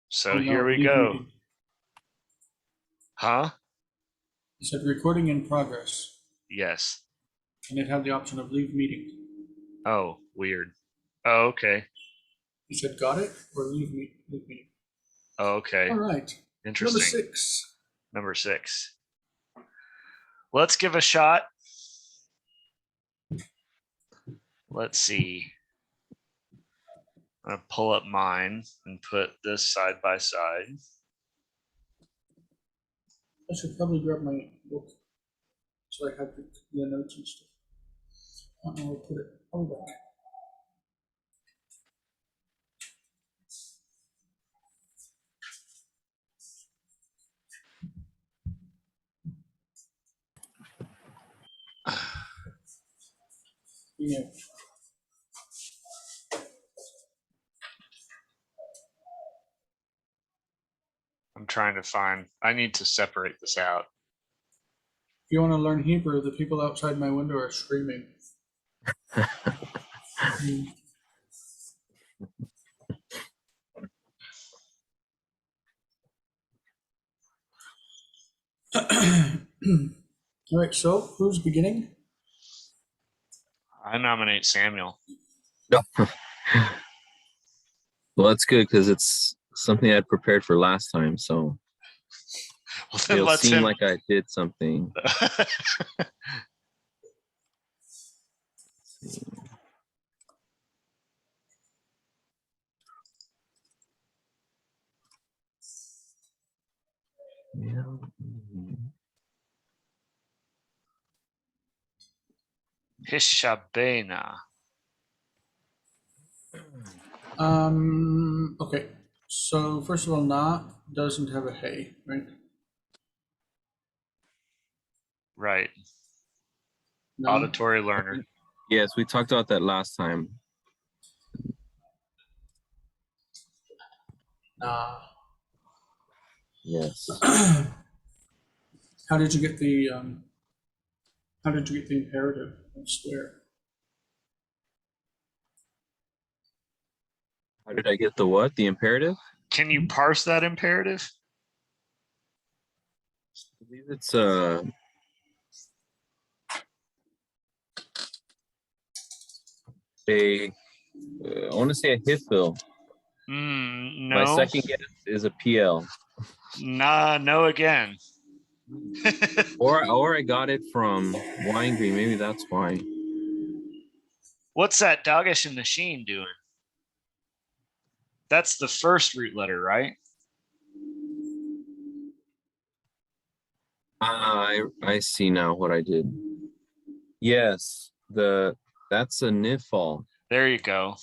So Oh, here no, we leave go. meeting. Huh? It said recording in progress, Yes. and it had the option of leave meeting. Oh, weird. Oh, okay. You said got it or leave meeting. Oh, okay. All right. Interesting. Number 6. Number 6. Let's give a shot. Let's see. I'm gonna pull up mine and put this side by side. I should probably grab my book so I have the notes and stuff. I'll put it on back. Yeah. I'm trying to find, I need to separate this out. If you want to learn Hebrew, the people outside my window are screaming. All right, so who's beginning? I nominate Samuel. No. Well, that's good because it's something I'd prepared for last time, so Well, then it'll let's seem him. like I did something. Yeah. Hishabena. Okay. So first of all, Na doesn't have a hey, right? Right. No. Auditory learner. Yes, we talked about that last time. Nah. Yes. How did you get the imperative of swear? How did I get the what? The imperative? Can you parse that imperative? I believe it's I want to say a Hithville. No. My second guess is a PL. Nah, no again. Or I got it from Weingreen. Maybe that's why. What's that doggish in the sheen doing? That's the first root letter, right? I see now what I did. Yes, that's a nifal. There you go.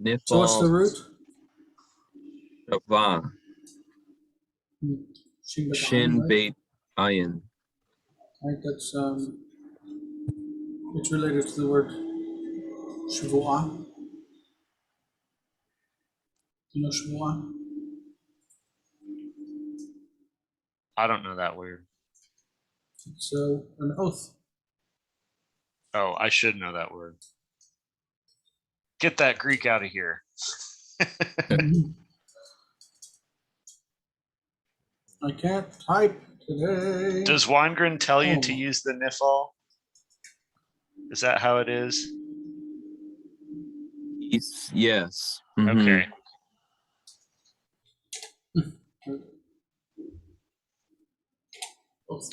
Nifal. So what's the root? Shava. Shin right? bait ayin. Right, that's it's related to the word Shavua. You know Shavua? I don't know that word. It's an oath. Oh, I should know that word. Get that Greek out of here. I can't type today. Does Weingreen tell you to use the nifal? Is that how it is? Yes. Okay.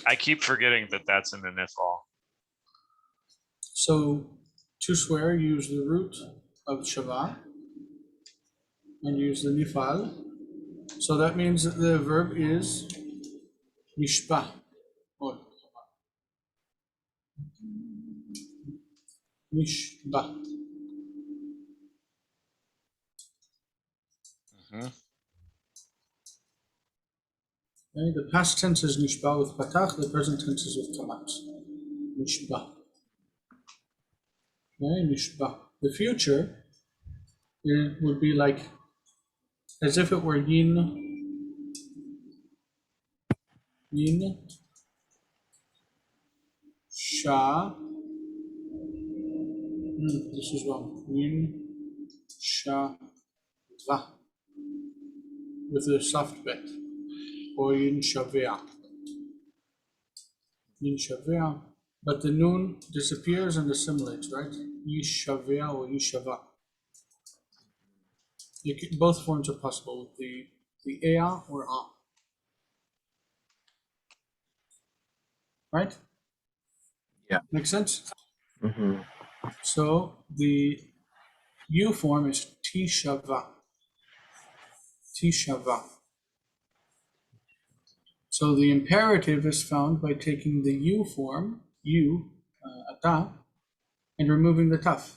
I keep forgetting that that's in the nifal. So to swear, use the root of Shava and use the nifal. So that means that the verb is mishpah. Mishpah. Okay, the past tense is nishpah with patach, the present tense is with kamat. Nishpah. Okay, nishpah. The future, it would be like as if it were yin, sha. This is wrong. Yin, sha, va. with a soft bet. Or Yinshavea. Yinshavea. But the noon disappears and assimilates, right? Yishavea or Yishava. Both forms are possible with the ea or a. Right? Yeah. Make sense? Mm-hmm. So the U form is tishava. Tishava. So the imperative is found by taking the U form, U, ata, and removing the taf.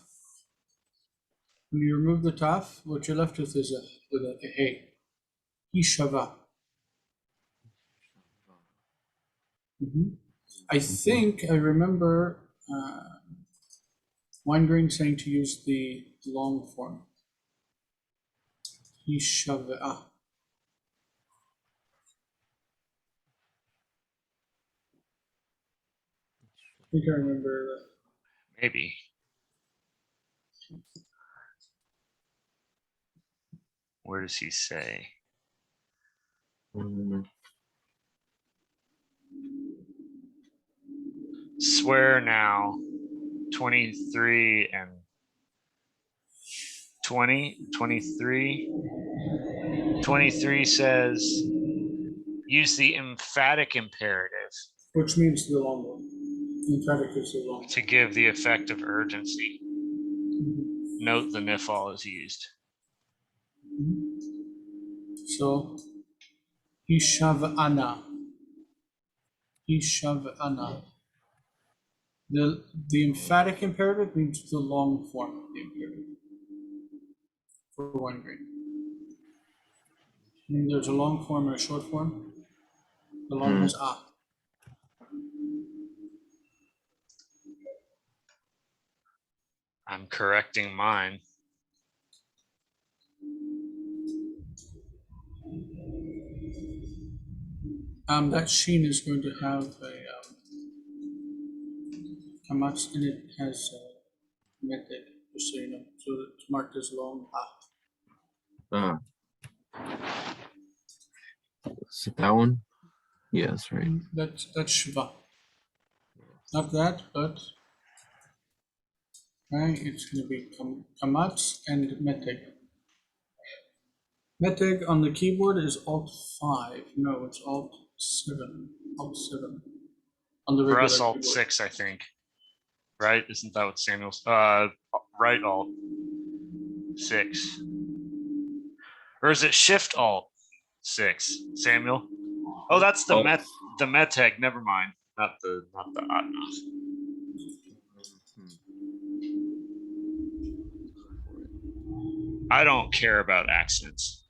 When you remove the taf, what you're left with is a hey. Ishava. I think I remember Weingreen saying to use the long form. Ishava. I think I remember that. Maybe. Where does he say? Mm-hmm. Swear now 23 and 20, 23. 23 says use the emphatic imperative Which means the long one. Emphatic is the long to give the effect of urgency. one. Note the nifal is used. So, Ishav'ana. Ishav'ana. The emphatic imperative means the long form of the imperative for one grade. And there's a long form and a short form. The long is a. I'm correcting mine. That sheen is going to have a kamatz, and it has method, just so you know. So it's marked as long a. Ah. Is it that one? Yes, right. That's shva. Not that, but right, it's going to be kamatz and meteg. Meteg on the keyboard is Alt 5. No, it's Alt 7. Alt 7 on the For regular us, Alt keyboard. 6, I think. Right? Isn't that what Samuel's? Right Alt 6. Or is it Shift Alt 6, Samuel? Oh, that's the meteg. Never mind. Not the atnaf. I don't care about accents.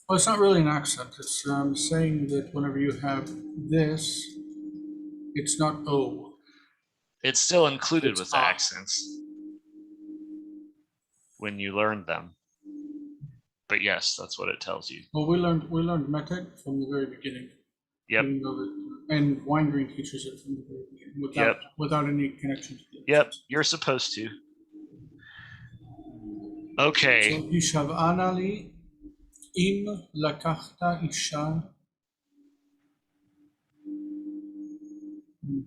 Well, it's not really an accent. It's saying that whenever you have this, it's not O. It's still included It's with a. accents when you learn them. But yes, that's what it tells you. Well, we learned meteg from the very beginning. Yep. Even though and Weingreen teaches it from the very beginning without any connection to the Yep, you're supposed to. Okay. So Yishav'ana li im lakachta isha.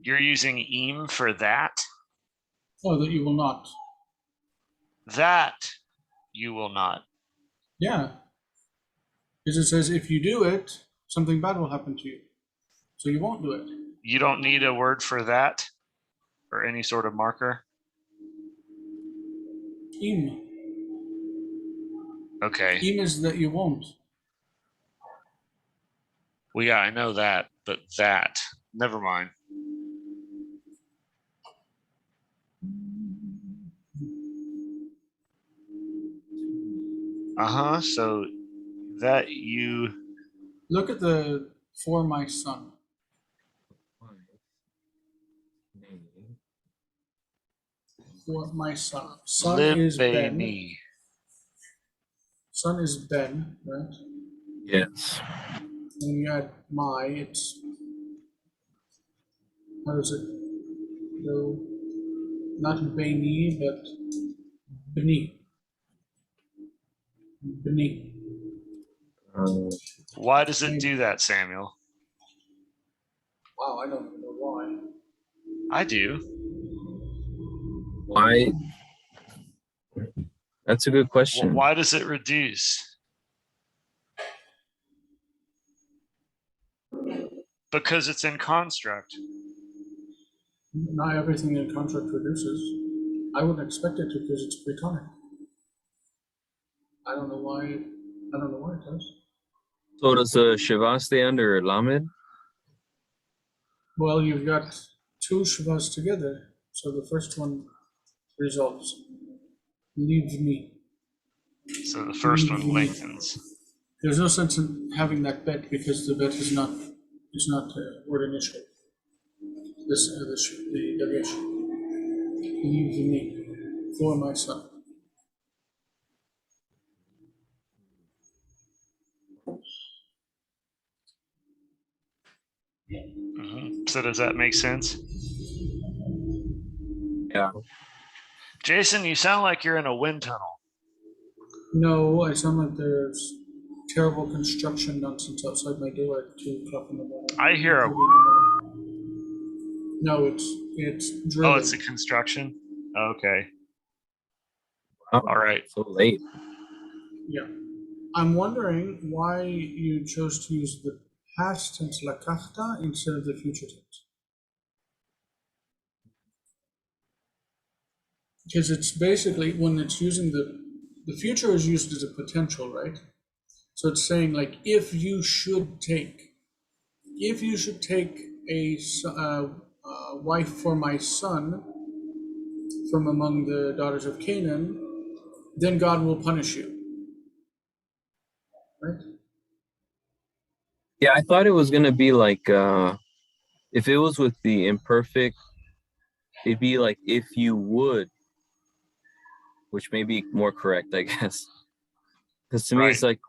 You're using im for that? Oh, that you will not. That you will not. Yeah. Because it says if you do it, something bad will happen to you. So you won't do it. You don't need a word for that or any sort of marker? Im. Okay. Im is that you won't. Well, yeah, I know that, but that. Never mind. So that you. Look at the for my son. For my son. Son is Ben. Libeni. Son is Ben, right? Yes. When you add my, it's, how does it go? Not Beni, but Bni. Bni. Why does it do that, Samuel? Wow, I don't even know why. I do. Why? That's a good question. Why does it reduce? Because it's in construct. Not everything in construct reduces. I wouldn't expect it to because it's Platonic. I don't know why. I don't know why it does. So does Shiva stay under Lamed? Well, you've got two Shivas together, so the first one resolves. Leave me. So the first one Leave me. lengthens. There's no sense in having that bet because the bet is not word initial. The Dagesh. Leave me for my son. So does that make sense? Yeah. Jason, you sound like you're in a wind tunnel. No, I sound like there's terrible construction nonsense outside my door at 2 o'clock in the morning. I hear a. No, it's drilling. Oh, it's a construction. Okay. Oh, All right. so late. Yeah. I'm wondering why you chose to use the past tense lakachta instead of the future tense. Because it's basically when it's using the future is used as a potential, right? So it's saying like if you should take a wife for my son from among the daughters of Canaan, then God will punish you. Right? Yeah, I thought it was gonna be like if it was with the imperfect, it'd be like if you would, which may be more correct, I guess. Because to me it's like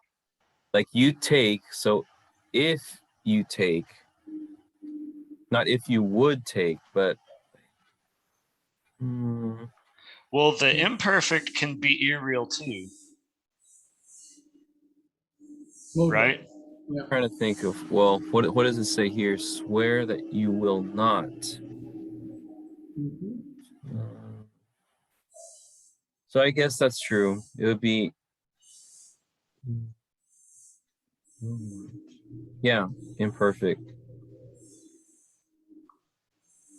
you take, so if you take, not if you would take, but Well, the imperfect can be irreal too. Right? Yeah. I'm trying to think of, well, what does it say here? Swear that you will not. So I guess that's true. It would be, yeah, imperfect.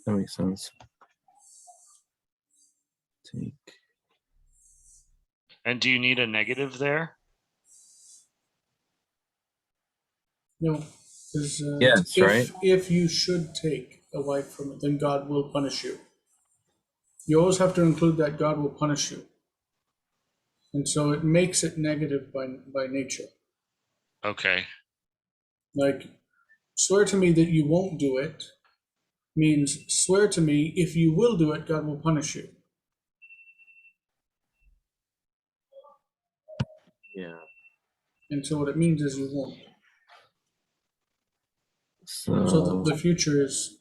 That makes sense. Take. And do you need a negative there? No, because Yes, right? if you should take a wife from it, then God will punish you. You always have to include that God will punish you. And so it makes it negative by nature. Okay. Like, swear to me that you won't do it means swear to me if you will do it, God will punish you. Yeah. And so what it means is you won't. So the future is.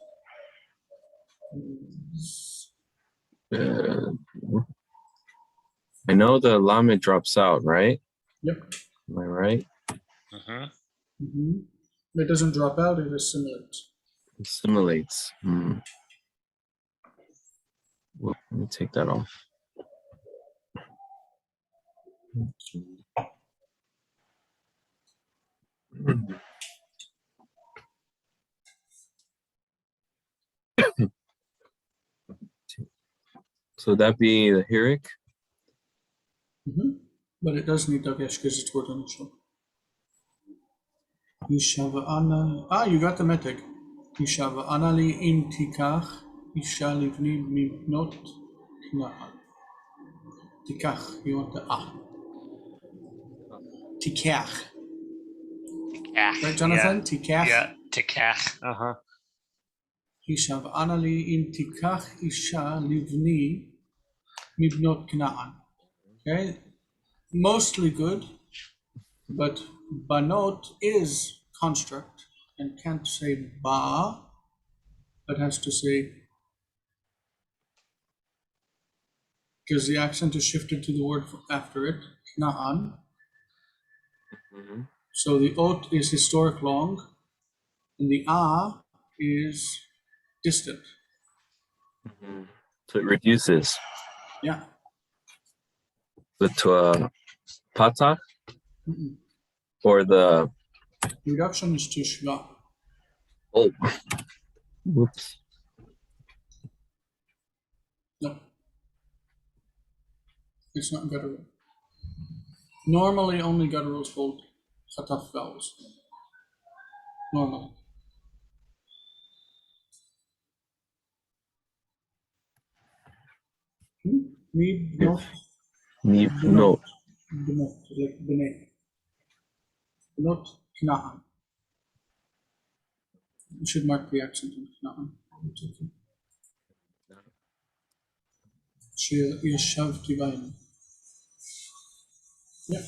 I know the Lamed drops out, right? Yep. Am I right? Mm-hmm. It doesn't drop out, it assimilates. Assimilates. Well, let me take that off. So that be the Hirik? Mm-hmm. But it does need Dagesh because it's word initial. You got the metic. Yishava anali im tikach isha livni mibnot kna'an. Tikach, you want the Tikach. Right, Jonathan? Tikach. Yeah, tikach. Yishav anali im tikach isha livni mibnot kna'an. Okay, mostly good, but banot is construct and can't say ba, but has to say, because the accent is shifted to the word after it, kna'an. So the ot is historic long, and the a is distant. So it reduces. Yeah. The pata Mm-mm. or the Reduction is to shva. oh, whoops. No, it's not guttural. Normally, only gutturals hold chataf vowels. Normally. Read not, No. benot, like benet. Benot kna'an. You should mark the accent on kna'an. שישבתי בהם. Yeah.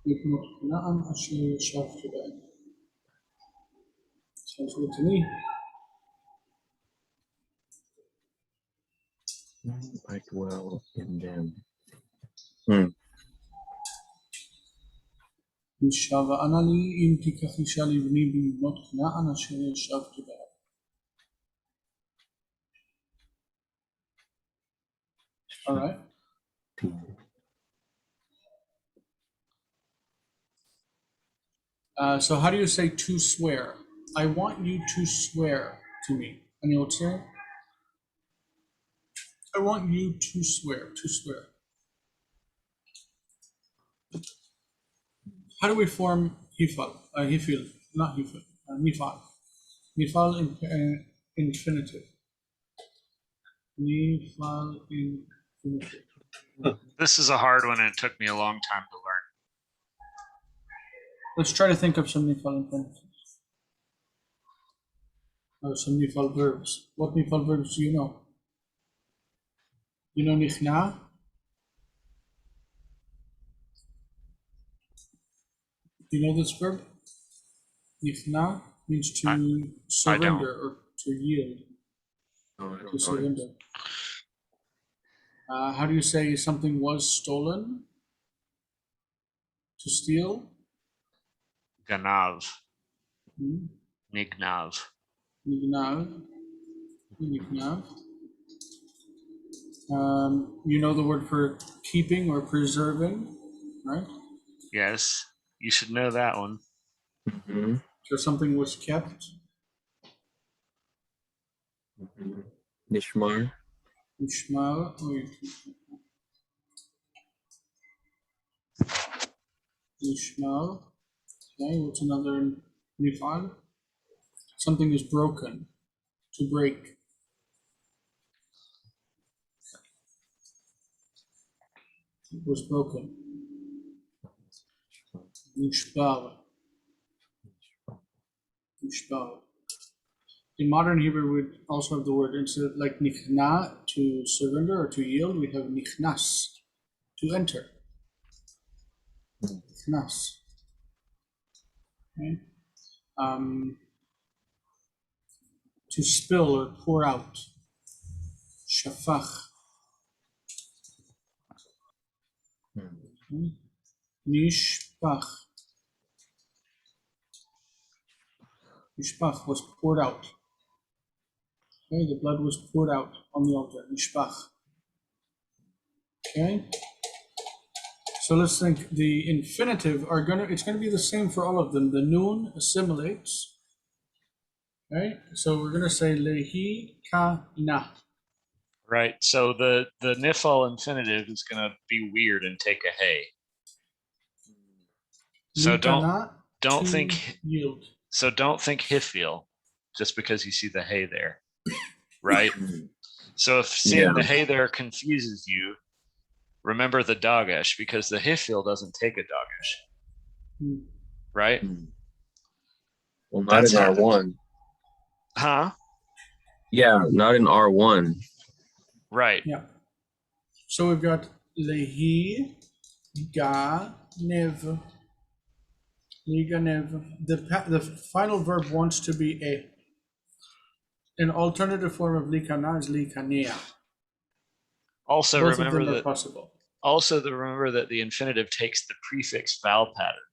לבנות כנען אשר ישבתי בהם. Sounds good to me. I dwell in them. ושבענה לי אם תיקח אישה לבני בלבנות כנען אשר ישבתי בהם. All right. So how do you say to swear? I want you to swear to me. Any old say? I want you to swear. To swear. How do we form hifal? Hifil, not hifil. Nifal. Nifal in infinitive. Nifal infinitive. This is a hard one, and it took me a long time to learn. Let's try to think of some nifal infinitives. Or some nifal verbs. What nifal verbs do you know? You know nichna? Do you know this verb? Nichna means to surrender or to yield. To surrender. How do you say something was stolen? To steal? Ganav, Hmm? nignav. Nignav. Nignav. You know the word for keeping or preserving, right? Yes, you should know that one. So something was kept. Nishmar. Ishmael. Ishmael. Okay, what's another nifal? Something is broken. To break. It was broken. Nishbal. Nishbal. In modern Hebrew, we also have the word, instead of like nichna, to surrender or to yield, we have nichnas, to enter. Nichnas. Okay. To spill or pour out. Shafach. Okay. Nishpach. Nishpach was poured out. Okay, the blood was poured out on the altar. Nishpach. Okay. So let's think. The infinitive it's gonna be the same for all of them. The noon assimilates. Okay, so we're gonna say lehi ka na. Right. So the nifal infinitive is going to be weird and take a hey. So don't think yield. So don't think hifil just because you see the hey there. Right? So if seeing the hey there confuses you, remember the dogish, because the hifil doesn't take a dogish. Right? Well, not in R1. Huh? Yeah, not in R1. Right. Yeah. So we've got lehi ga nev. The final verb wants to be a. an alternative form of likana is likanea. Also Both of remember them are that. possible. Also, remember that the infinitive takes the prefix vowel pattern,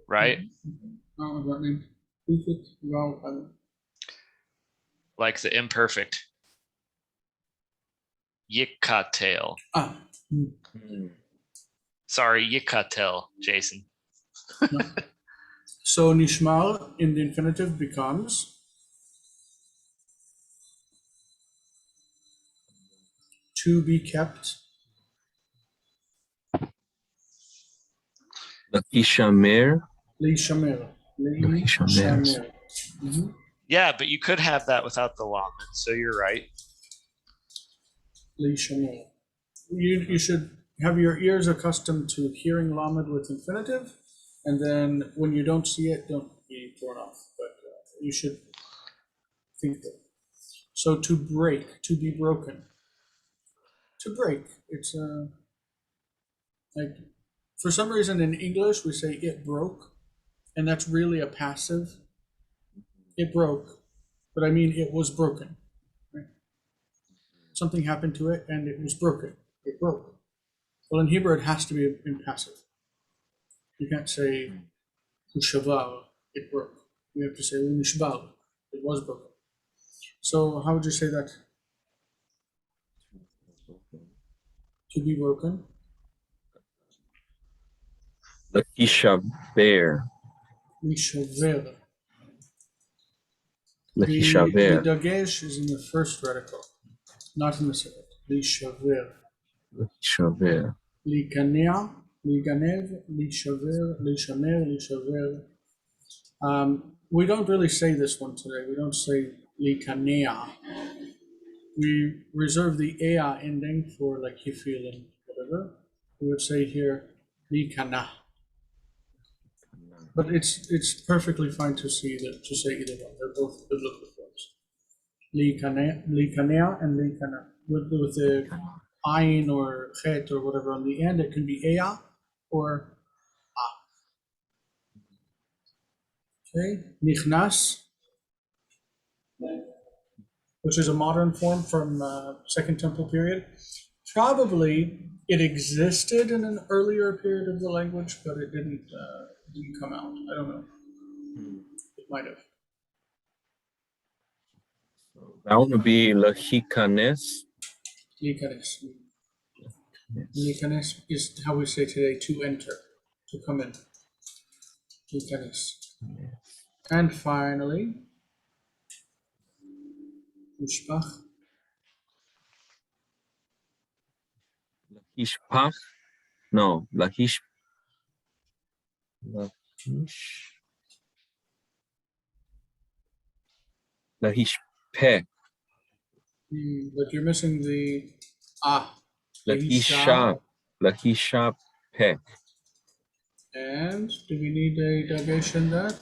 right? What does that mean? Prefix, vowel pattern. Like the imperfect. Yikatel. Ah. Sorry, Yikatel, Jason. No. So nishmar in the infinitive becomes to be kept. L'hishamer. Lishamer. Lishamer. Yeah, but you could have that without the lamed, so you're right. Lishamer. You should have your ears accustomed to hearing lamed with infinitive, and then when you don't see it, don't be thrown off. But you should think that. So to break, to be broken. To break, it's like for some reason in English we say it broke, and that's really a passive. It broke, but I mean it was broken. Right? Something happened to it and it was broken. It broke. Well, in Hebrew it has to be in passive. You can't say ushaval, it broke. You have to say unishbal, it was broken. So how would you say that? To be broken. L'hishaber. Lishaver. The L'hishaver. dagesh is in the first radical, not in the second. Lishaver. L'hishaver. Likanea, liganev, lishaver, lishamer, lishaver. We don't really say this one today. We don't say likanea. We reserve the ea ending for like hifil and whatever. We would say here likana. But it's perfectly fine to say either one. They're both biblical forms. Likanea and likana. With the ayin or chet or whatever on the end, it can be ea or a. Okay, nichnas, which is a modern form from Second Temple period. Probably it existed in an earlier period of the language, but it didn't come out. I don't know. It might have. That one would be l'hikanes. Likanes. Likanes is how we say today to enter, to come in. Likanes. And finally, Mishpach. L'hishpach. No, l'hish. L'hishpeh. But you're missing the ah. L'hisha. L'hishapeh. And do we need a dagesh in that?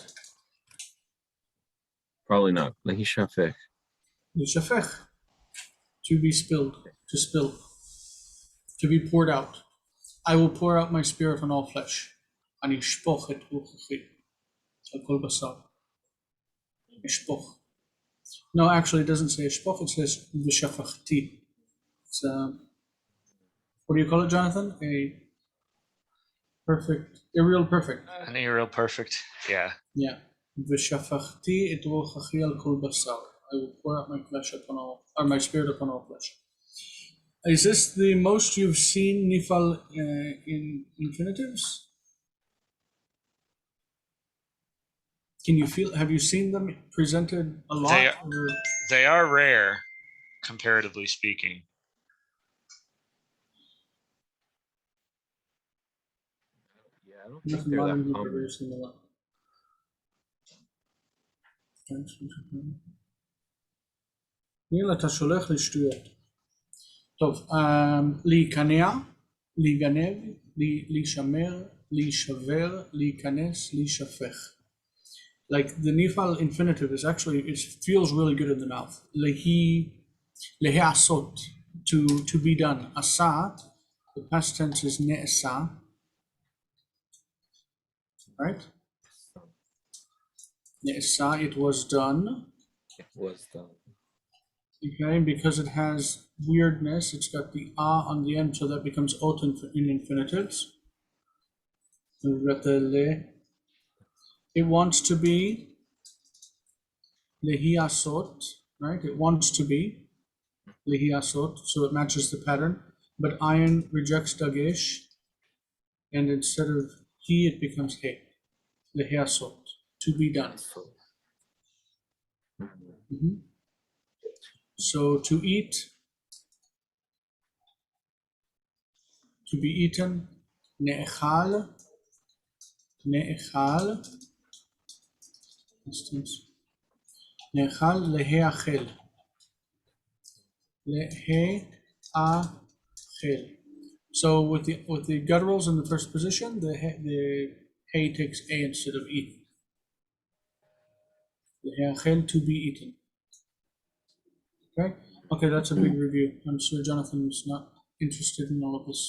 Probably not. L'hishafech. Yishafech. To be spilled. To spill. To be poured out. I will pour out my spirit on all flesh. Ani shpoch et ruchachi. Al kol basar. Ishpoch. No, actually, it doesn't say ishpoch. It says v'shafachti. It's what do you call it, Jonathan? A real perfect. An real perfect. Yeah. Yeah. V'shafachti et ruchachi al kol basar. I will pour out my flesh upon all, or my spirit upon all flesh. Is this the most you've seen nifal in infinitives? Have you seen them presented a lot? They are rare, comparatively speaking. Yeah, I don't think they're that common. ניל, אתה שולח לי שטויות. טוב, להיכנע, להיגנב, להישמר, להישבר, להיכנס, להישפך. Like the nifal infinitive is actually, it feels really good in the mouth. Lehiasot, to be done. Asa, the past tense is ne'esa. Right? Ne'esa, it was done. It was done. Okay, because it has weirdness, it's got the a on the end, so that becomes ot in infinitives. And we've got the le. It wants to be lehiasot, right? It wants to be lehiasot, so it matches the pattern. But ayin rejects dagesh, and instead of he, it becomes he. Lehiasot, to be done. So, Mhm. So to eat, to be eaten, ne'echal, ne'echal, instance, ne'echal leheachel, leheachel. So with the gutturals in the first position, the he takes a instead of e. Leheachel, to be eaten. Okay, okay, that's a big review. I'm sure Jonathan's not interested in all of this.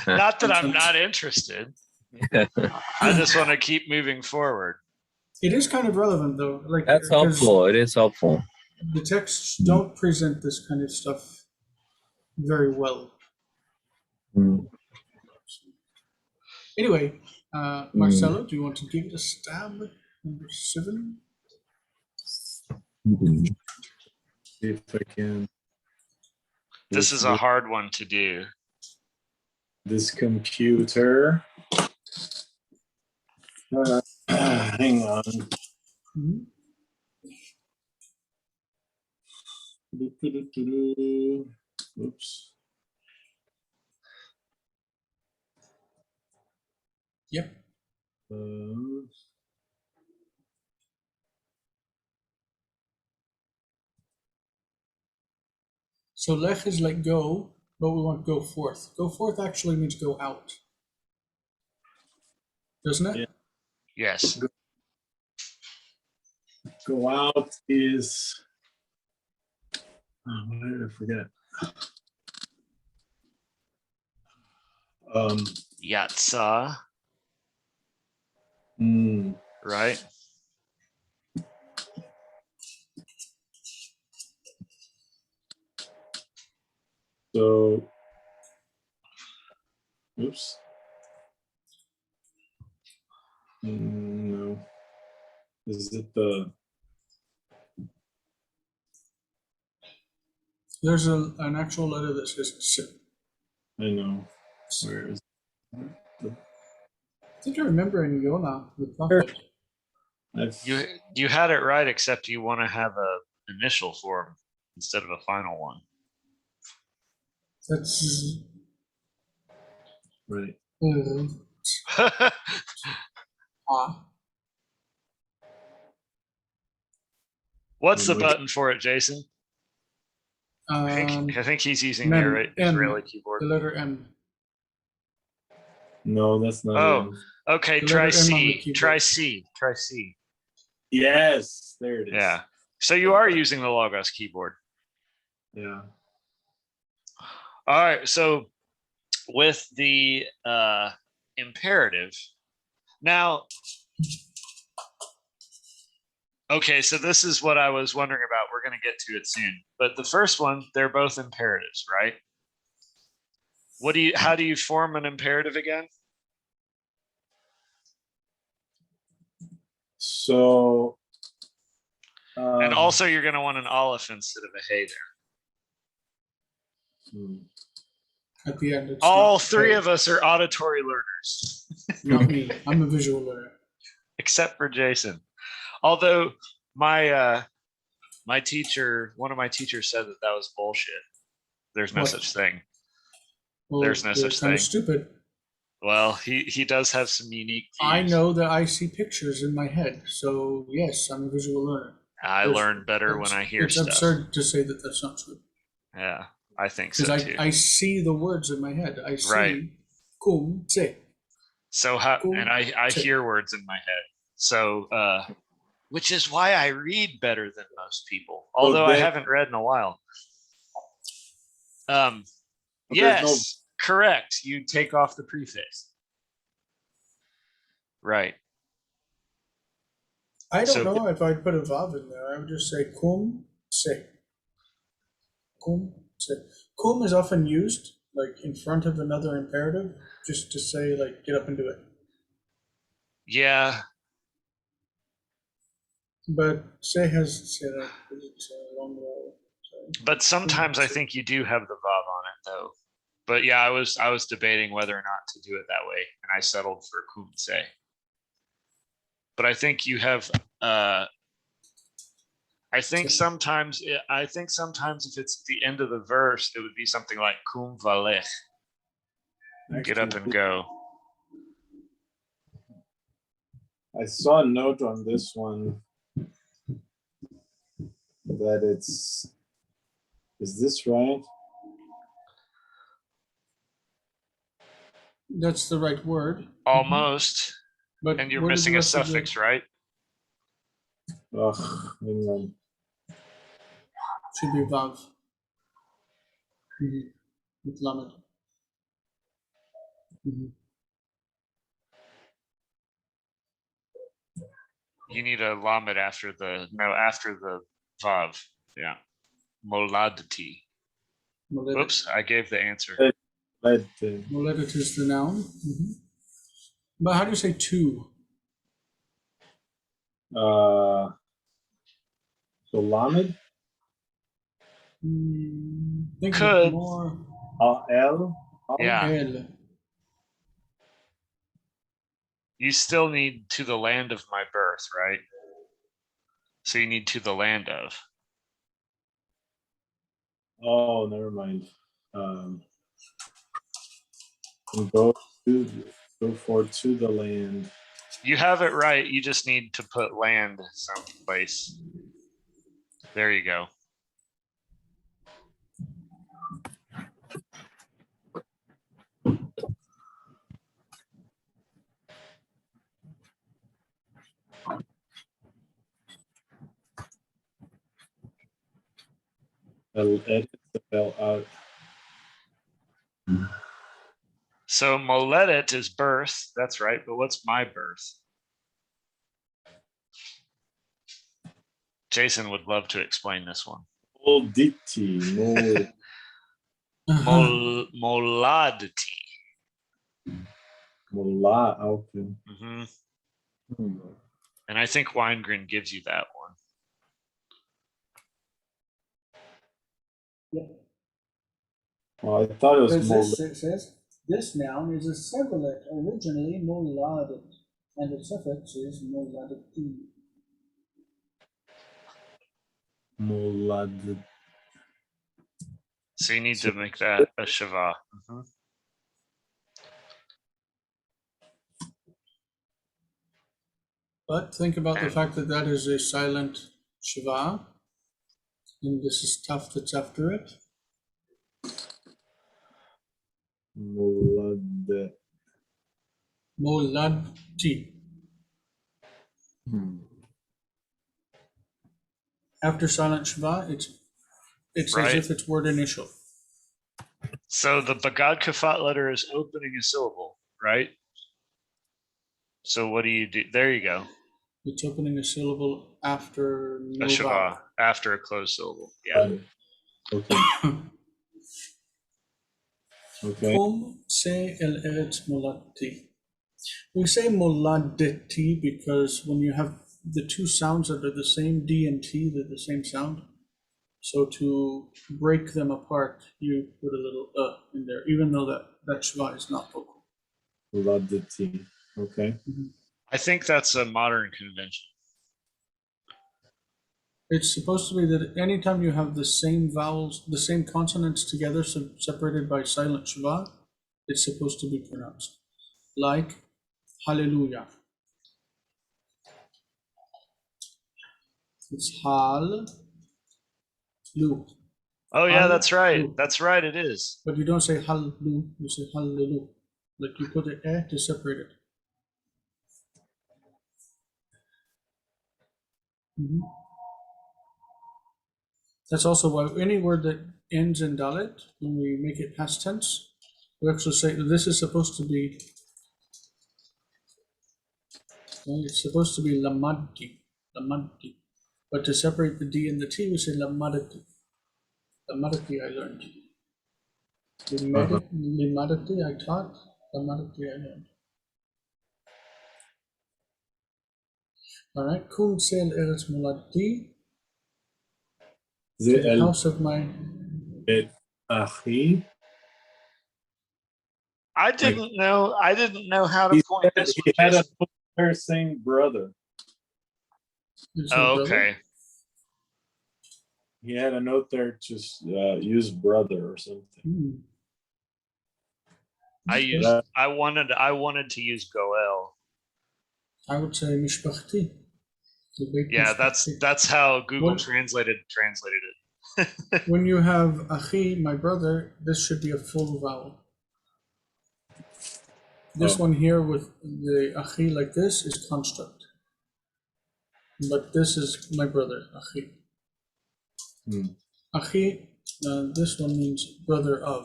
Not that I'm not interested. I just want to keep moving forward. It is kind of relevant though, like That's 'cause helpful. It is helpful. the texts don't present this kind of stuff very well. Mm. Anyway, Marcelo, do you want to give it a stab? Number 7. Mm. See if I can. This is a hard one to do. This computer. Hang on. Mhm. Oops. Yep. So lech is like go, but we want go forth. Go forth actually means go out, doesn't it? Yeah. Yes. Go out is. Oh, what did I forget? Yatsa, Mm, right? so. Oops. No. Is it the? There's an actual letter that says sit. I know. Where is? I think I remember in Yona the prophet. You had it right, except you want to have a initial form instead of a final one. That's right. ah. What's the button for it, Jason? Um, I think he's using Mem, the M, Israeli keyboard. the letter M. No, that's not. Oh, it. okay. The Try letter M on the C. keyboard. Try C. Try C. Yes, there it is. Yeah. So you are using the Logos keyboard. Yeah. All right. So with the imperative, now, okay, so this is what I was wondering about. We're going to get to it soon. But the first one, they're both imperatives, right? How do you form an imperative again? So. And also you're going to want an aleph instead of a hey there. At the end, it's All not three hey. of us are auditory learners. Not me. I'm a visual learner. Except for Jason. Although my teacher, one of my teachers said that was bullshit. There's no What? such thing. Well, There's no such kind thing. of stupid. Well, he does have some unique views. I know that I see pictures in my head, so yes, I'm a visual learner. I learn better when I hear stuff. It's absurd to say that that's not true. Yeah, I think so Because too. I see the words in my head. I see Right. cum se. So and I hear words in my head. So which is why I read better than most people. Although I haven't read in a while. Yes, correct. You take off the prefix. Right. I don't So- know if I'd put a vav in there. I would just say kum se. Kum se. Kum is often used like in front of another imperative, just to say like get up and do it. Yeah, But se has se that because it's a long row. So. but sometimes I think you do have the vav on it though. But yeah, I was debating whether or not to do it that way, and I settled for kumse. But I think you have I think sometimes if it's at the end of the verse, it would be something like kum valech. Get up and go. I saw a note on this one that it's. Is this right? That's the right word. Almost. But And you're what is missing the a rest of the- suffix, right? Ugh, hang on. Should be vav. With lamed. You need a lamed after the vav. Yeah. Moladti. Moledet. Whoops, I gave the answer. Let, Moledet is the noun. But how do you say two? so Lamed, Think of Could. more L. Yeah. el. You still need to the land of my birth, right? So you need to the land of. Oh, never mind. Go for to the land. You have it right. You just need to put land someplace. There you go. I'll edit the bell out. So moledet is birth. That's right. But what's my birth? Jason would love to explain this one. Molditi. Moladity. Mola. Okay. And I think Weingreen gives you that one. Yep. Well, I thought it was Because Mola. it says this noun is a servlet, originally moladet, and the suffix is moladeti. Molad. So you need to make that a shava. But think about the And- fact that that is a silent shiva, and this is tough that's after it. Molad. Moladti. After silent shiva, it's Right. as if it's word initial. So the Bagad Kafat letter is opening a syllable, right? So what do you do? There you go. It's opening a syllable after A no shava vowel. after a closed syllable. Yeah. Okay. Okay. Kum se el eretz molati. We say moladeti because when you have the two sounds that are the same D and T, they're the same sound. So to break them apart, you put a little in there, even though that shva is not vocal. Moladiti. Okay. I think that's a modern convention. It's supposed to be that anytime you have the same vowels, the same consonants together, separated by silent shva, it's supposed to be pronounced. Like hallelujah. It's hal, lu. Oh yeah, Hal- that's right. lu. That's right. It is. But you don't say hal lu, you say hallelu. Like you put the to separate it. That's also why any word that ends in dalet, when we make it past tense, we actually say this is supposed to be. It's supposed to be lamadti. lamadti. But to separate the D and the T, we say lamadati. Lamadati, I learned. Limadati, I taught. Lamadati, I learned. All right. Kum sel eretz molati. זה To the אל house of my. בית אחי. I didn't know how to He point said this he one, had a Jason. note there saying brother. Is her Oh, brother. okay. He had a note there to use brother or something. Hmm. I wanted to use Goel. I would say mishpachti. The beit Yeah, mishpachti. that's how Google What- translated it. When you have achi, my brother, this should be a full vowel. This Oh. one here with the achi like this is construct. But this is my brother, achi. Hmm. Achi, this one means brother of.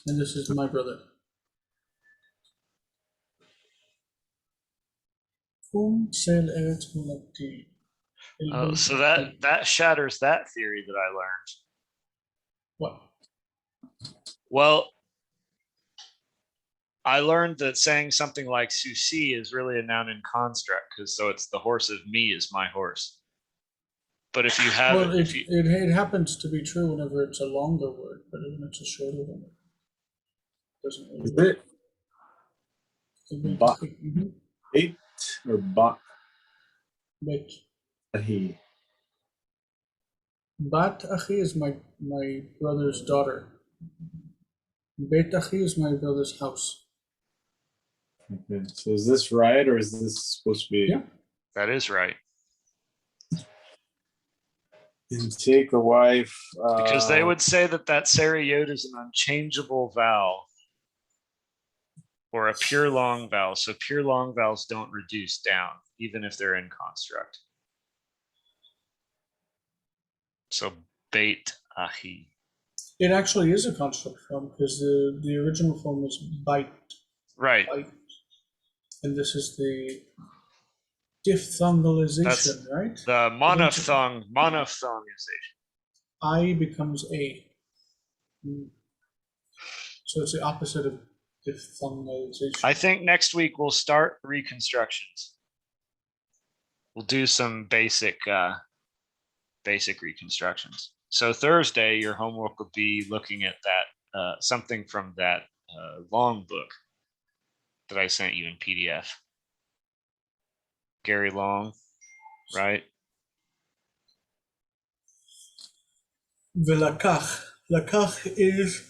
And this is my brother. Kum sel eretz molati. Oh, so that shatters that theory that I learned. What? Well, I learned that saying something like Susi is really a noun in construct, because so it's the horse of me is my horse. But if you have Well, if you, it happens to be true whenever it's a longer word, but when it's a shorter one, it doesn't really Is work. it Beit Ba- achi. Mhm. Beit or Bat Beit. Ahi? Bat achi is my brother's daughter. Beit achi is my brother's house. Okay. So is this right or is this supposed to be? Yeah. that is right. And take a wife. Because they would say that Sariyot is an unchangeable vowel or a pure long vowel. So pure long vowels don't reduce down, even if they're in construct. So Beit Ahi. It actually is a construct form because the original form was bite, Right. and this is the diphthongalization, right? The monophthongization. I becomes a. So it's the opposite of diphthongalization. I think next week we'll start reconstructions. We'll do some basic reconstructions. So Thursday, your homework will be looking at that something from that long book that I sent you in PDF. Gary Long, right? Velakach. Lakach is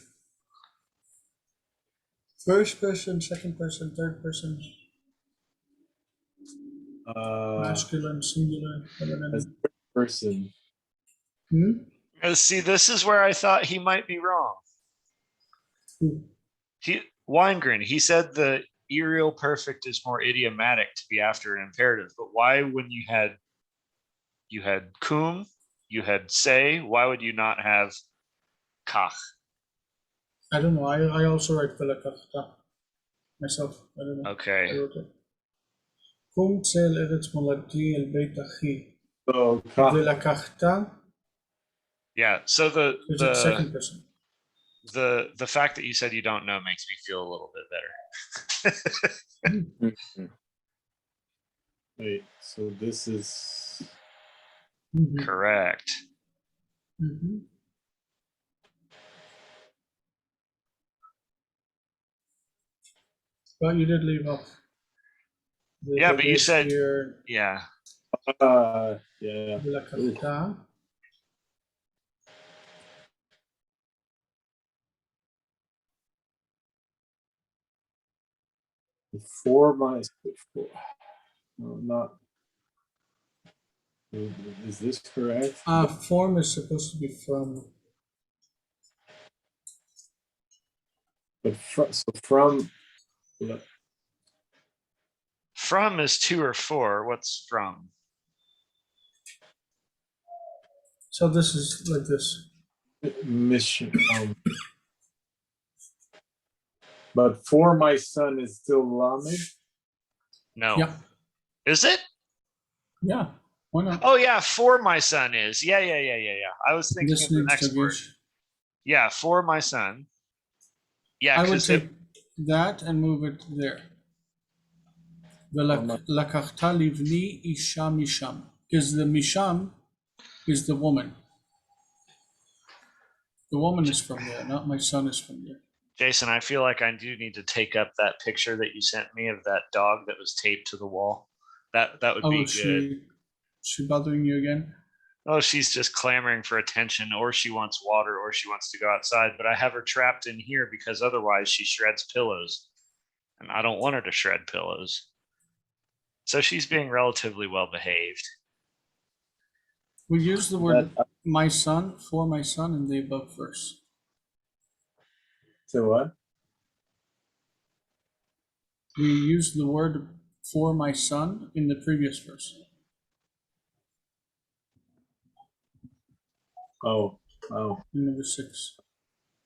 first person, second person, third person, masculine, singular, feminine. person. See, this is where I thought he might be wrong. Weingreen, he said the aerial perfect is more idiomatic to be after an imperative, but why, when you had kum, you had say, why would you not have kach? I don't know. I also write velakachta myself. I don't know. Okay. I wrote it. Kum tsel eretz molati el beit achi. So Velakachta Yeah. So is the second person. the fact that you said you don't know makes me feel a little bit better. Mhm. wait, so this is Correct. But you did leave off. Yeah, but you said here, yeah. yeah. velakachta. Before no, not. Is this correct? Form is supposed to be from. But from From is 2 or 4. What's from? So this is like this. mission. But for my son is still Lamed. No. Yeah. Is it? Yeah, why not? Oh yeah, for my son is. Yeah. I was thinking This of the needs to next word. be. Yeah, for my son. Yeah, I would because take that and move it there. ולקחת לבני אישה משם. Because the misham is the woman. The woman is from there, not my son is from there. Jason, I feel like I do need to take up that picture that you sent me of that dog that was taped to the wall. That would be good. She bothering you again? Oh, she's just clamoring for attention, or she wants water, or she wants to go outside. But I have her trapped in here because otherwise she shreds pillows, and I don't want her to shred pillows. So she's being relatively well behaved. We use the word my son for my son in the above verse. So what? We use the word for my son in the previous verse. Oh. In number 6.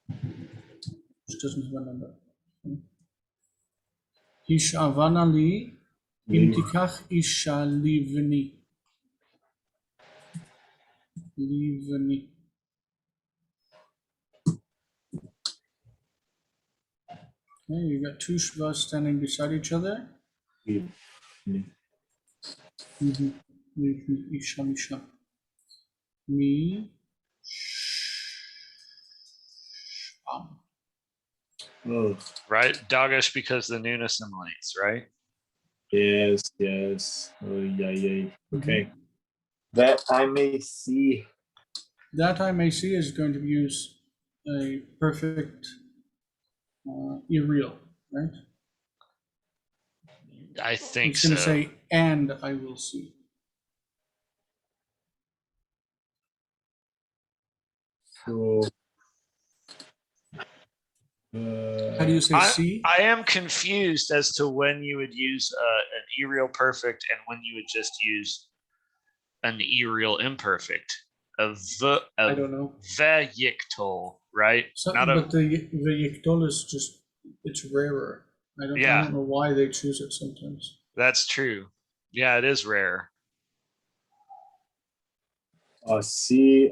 Which doesn't have a number. השאבנה לי אם תיקח אישה לבני. לבני. Okay, you got two shvas standing beside each other. אישה משם. מי שם. Oh. Right? Doggish because the noon assimilates, right? Yes. Oh, yeah. Okay. That I may see. That I may see is going to use a perfect irreal, right? I think It's going so. to say, and I will see. So. How do you say see? I am confused as to when you would use an e-real perfect and when you would just use an e-real imperfect. I don't know. Vehicle, right? But the yiktol is just, it's rarer. I don't know why they choose it sometimes. That's true. Yeah, it is rare. See.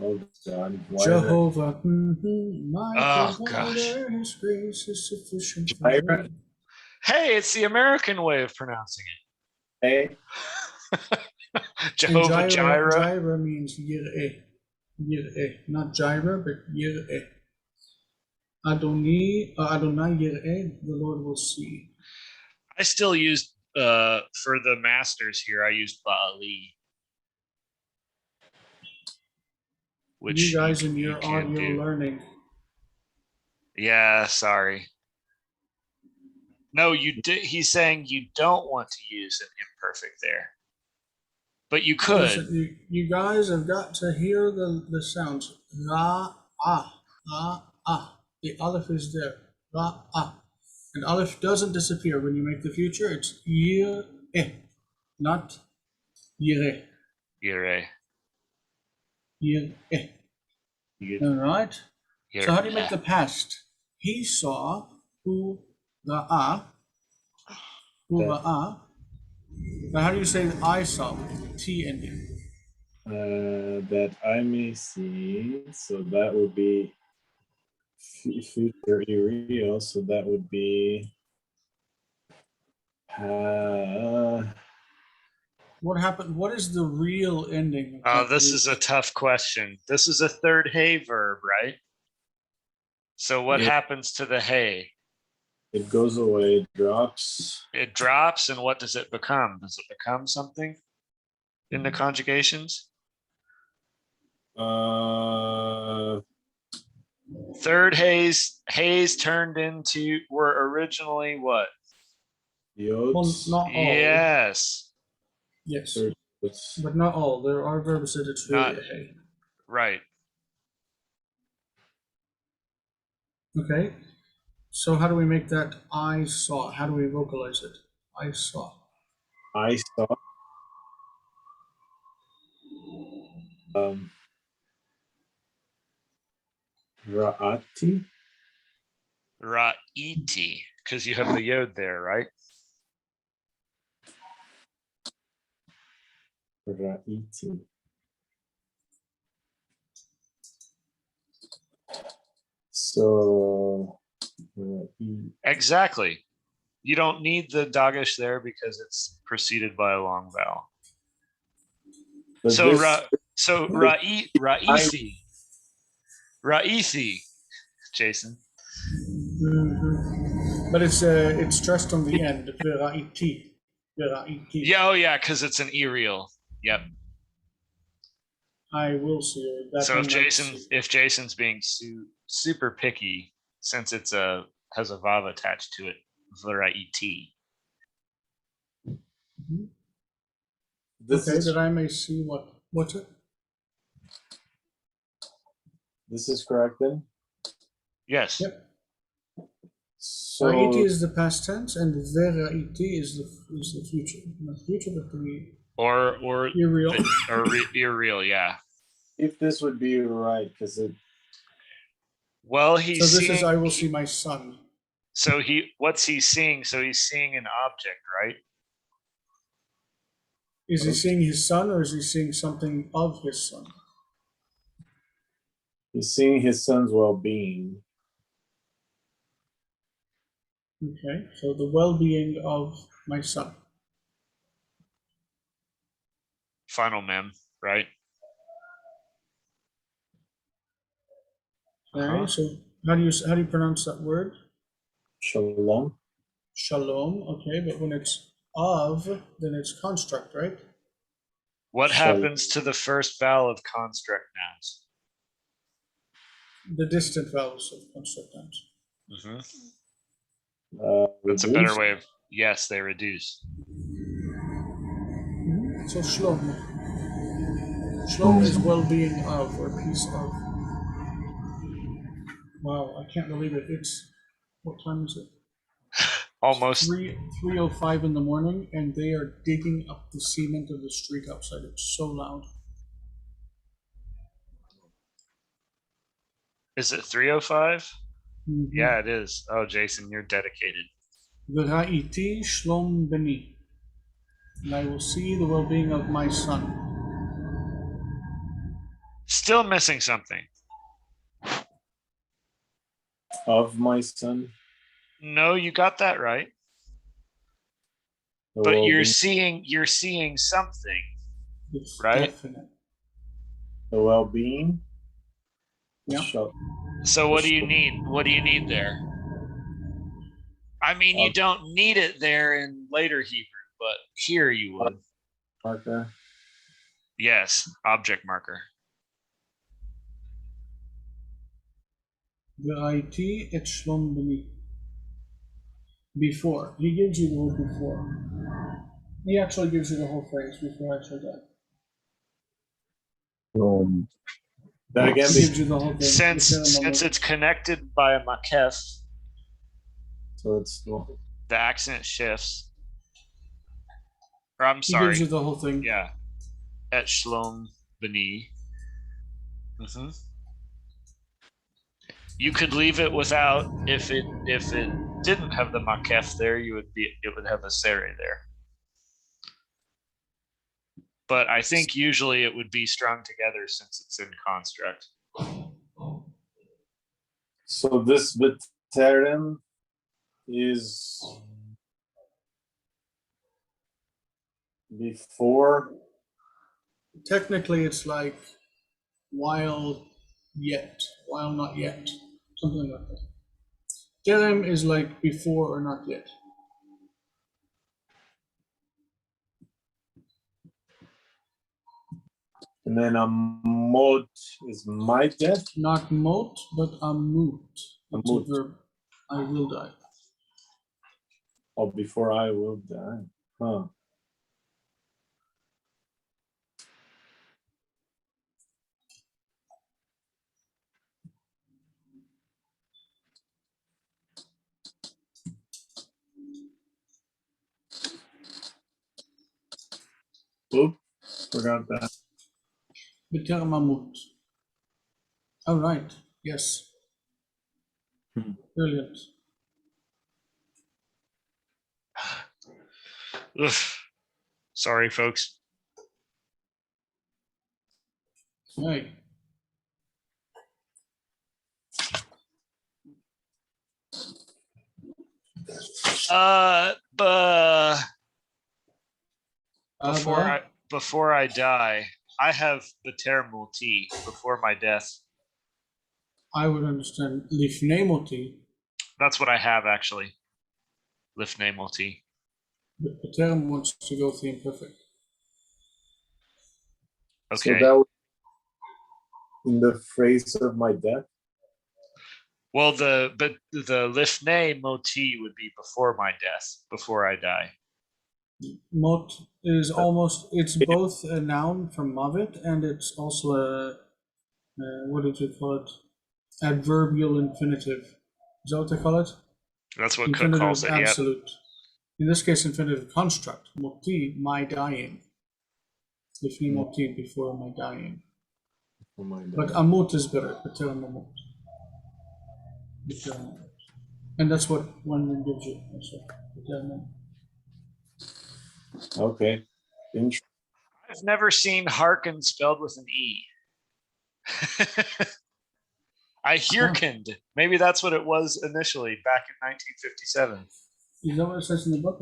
Oh God! Jehovah, my provider, His grace is sufficient for me. Hey, it's the American way of pronouncing it. Hey. Jehovah Jireh. Jireh means yireh. Yireh. Not Jireh, but yireh. Adonai yireh, the Lord will see. I still use, for the masters here, I used Baali. Which you guys in your audio learning. Yeah, sorry. No, you did. He's saying you don't want to use an imperfect there, but you could. Listen, you guys have got to hear the sounds. Ra ah, ra ah. The aleph is there. Ra ah, and aleph doesn't disappear when you make the future. It's yir eh, not yireh. Yireh. Yir eh. All right. So how do you make the past? He saw who ra'ah. But how do you say I saw with T ending? That I may see. So that would be future real. So that would be. What happened? What is the real ending? This is a tough question. This is a third hay verb, right? So what happens to the hay? It goes away, it drops. It drops, and what does it become? Does it become something in the conjugations? Third hays turned into were originally what? Yods. Well, not all. Yes. Yes. But not all. There are verbs that it's really a hay. Right. Okay. So how do we make that I saw? How do we vocalize it? I saw. I saw. Ra'ati. Ra'iti, because you have the yod there, right? Ra'iti. So ra'i- Exactly. You don't need the dagesh there because it's preceded by a long vowel. but So this ra'ithi, Jason. But it's stressed on the end. Vera'iti. Vera'iti. Yeah, oh yeah, because it's an e-reel. Yep. I will see it. That So I might see. if Jason's being super picky, since it's has a vav attached to it, v'ra'iti. this Okay, is that I may see what's it? this is correct then. Yes. Yep. So Ra'iti is the past tense, and vera'iti is the future. Not future, but the Or real. e-reel, yeah. if this would be right, because it Well, So he's this seeing. is I will see my son. So what's he seeing? So he's seeing an object, right? Is he seeing his son, or is he seeing something of his son? he's seeing his son's well-being. Okay, so the well-being of my son. Final mem, right? Okay, so how do you pronounce that word? Shalom. Shalom. Okay, but when it's of, then it's construct, right? What Shalom. happens to the first vowel of construct nouns? The distant vowels of construct nouns. That's a Reduce. better way of, yes, they reduce. So shlom. Shlom is well-being of or peace of. Wow, I can't believe it. It's what time is it? Almost. 3:05 in the morning, and they are digging up the cement of the street outside. It's so loud. Is it 3:05? Mhm. Yeah, it is. Oh, Jason, you're dedicated. V'ra'iti shlom beni. And I will see the well-being of my son. Still missing something. Of my son. No, you got that right. The But well-being. you're seeing something, It's right? definite. The well-being. Yeah. So what do you need? What do you need there? I mean, you don't need it there in later Hebrew, but here you would. Marker. Yes, object marker. V'ra'iti et shlom beni. Before. He gives you the word before. He actually gives you the whole phrase before I said that. Then again, He gives you the whole thing. Since it's connected by a makef, so it's the accent shifts. Or I'm He sorry. gives you the whole thing. Yeah. Et shlom b'ni. You could leave it without, if it didn't have the makef there, it would have a sere there. But I think usually it would be strung together since it's in construct. so this b'terem is before. Technically, it's like while not yet, something like that. Terem is like before or not yet. And then a mot is my death. Not mot, but amut. It's a Amut. verb. I will die. Oh, before I will die. Huh. Oop, forgot that. B'terem amut. All right. Yes. Brilliant. Ugh. Sorry, folks. Right. Before I die, I have Beter Multi before my death. I would understand Lifnemoti, That's what I have actually. Lifne Multi. but the term wants to go with the imperfect. Okay. So that was in the phrase of my death. Well, the Lifne Moti would be before my death, before I die. Mot is almost, it's both a noun from Mavet and it's also a, what did you call it? Adverbial infinitive. Is that what they call it? That's what Cook calls it. Absolute. Yep. In this case, infinitive construct. Moti, my dying. Lifni moti, before my dying. Oh my God. But amut is better. Amut. And that's what one gives you. Okay. I've never seen hearken spelled with an E. I hearkened. Maybe that's what it was initially back in 1957. Is that what it says in the book?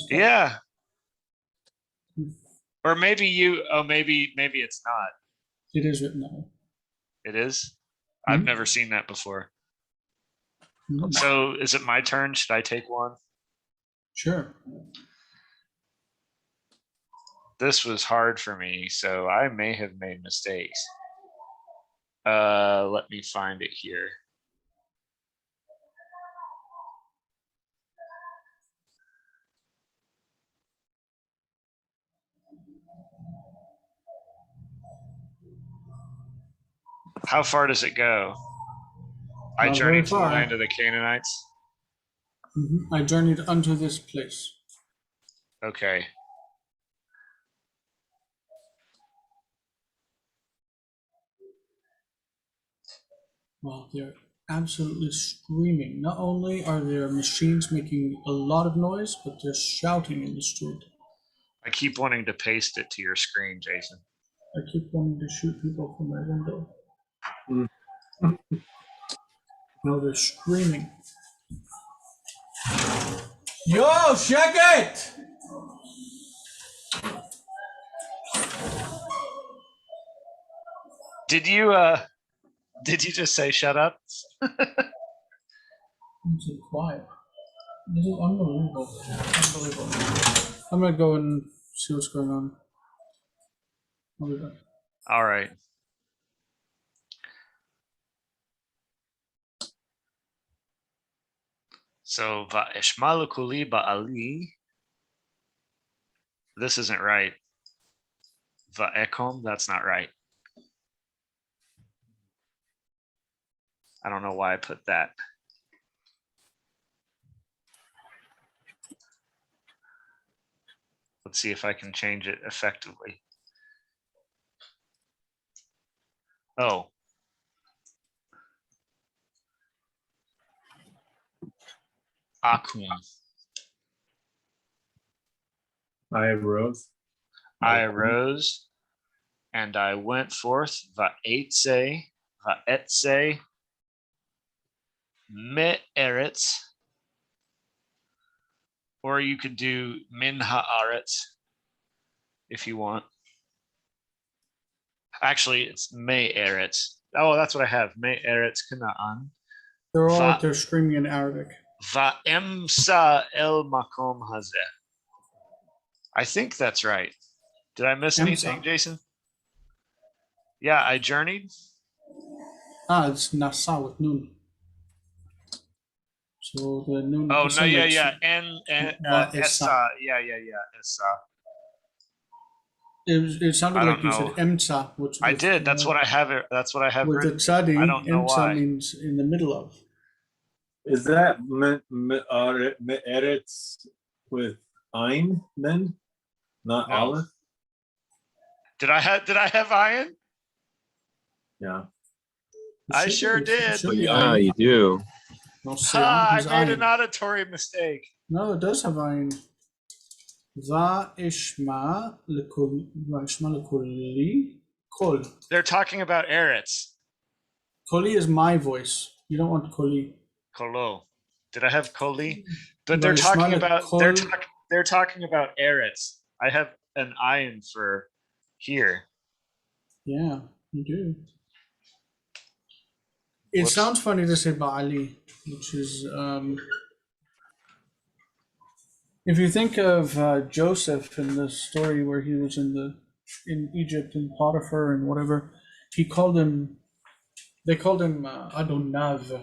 Yeah. Or maybe you. Oh, maybe it's not. It is written that way. It is. I've never seen that before. So, is it my turn? Should I take one? Sure. This was hard for me, so I may have made mistakes. Let me find it here. How far does it go? I journeyed to the land of the Canaanites. I journeyed unto this place. Okay. Well, they're absolutely screaming. Not only are there machines making a lot of noise, but they're shouting in the street. I keep wanting to paste it to your screen, Jason. I keep wanting to shoot people from my window. No, they're screaming. Yo, check it! Did you just say shut up? I'm so quiet. This is unbelievable. Unbelievable. I'm gonna go and see what's going on. I'll be back. All right. So va'eshmalu kuli ba'ali. This isn't right. Va'ekom, that's not right. I don't know why I put that. Let's see if I can change it effectively. Oh. Akum. I arose. I arose and I went forth. Va'etse, va'etse, me'eretz. Or you could do min ha'aretz if you want. Actually, it's me'eretz. Oh, that's what I have. Me'eretz kana'an. They're screaming in Arabic. Va'emsa el makom hazeh. I think that's right. Did I miss anything, Jason? Yeah, I journeyed. It's Nasa with Nun. So the Nun. Oh no, yeah. And Essa. Yeah. Essa. It sounded like you said Emsa, which I did. That's what I have. That's what I have. With the tzadi, I don't know Emsa why. means in the middle of. Is that me'eretz with ein then? Not aleph? Did I have iron? Yeah. I sure did. Yeah, you do. I made an auditory mistake. No, it does have ayin. Va'ishma l'kulli Kol. They're talking about Eretz. Koli is my voice. You don't want Koli. Kolo. Did I have Koli? But they're But talking Ishmael about Kol. they're talking about Eretz. I have an ayin for here. Yeah, you do. It Whoops. sounds funny to say Ba'ali, which is if you think of Joseph in the story where he was in Egypt and Potiphar and whatever, they called him Adonav.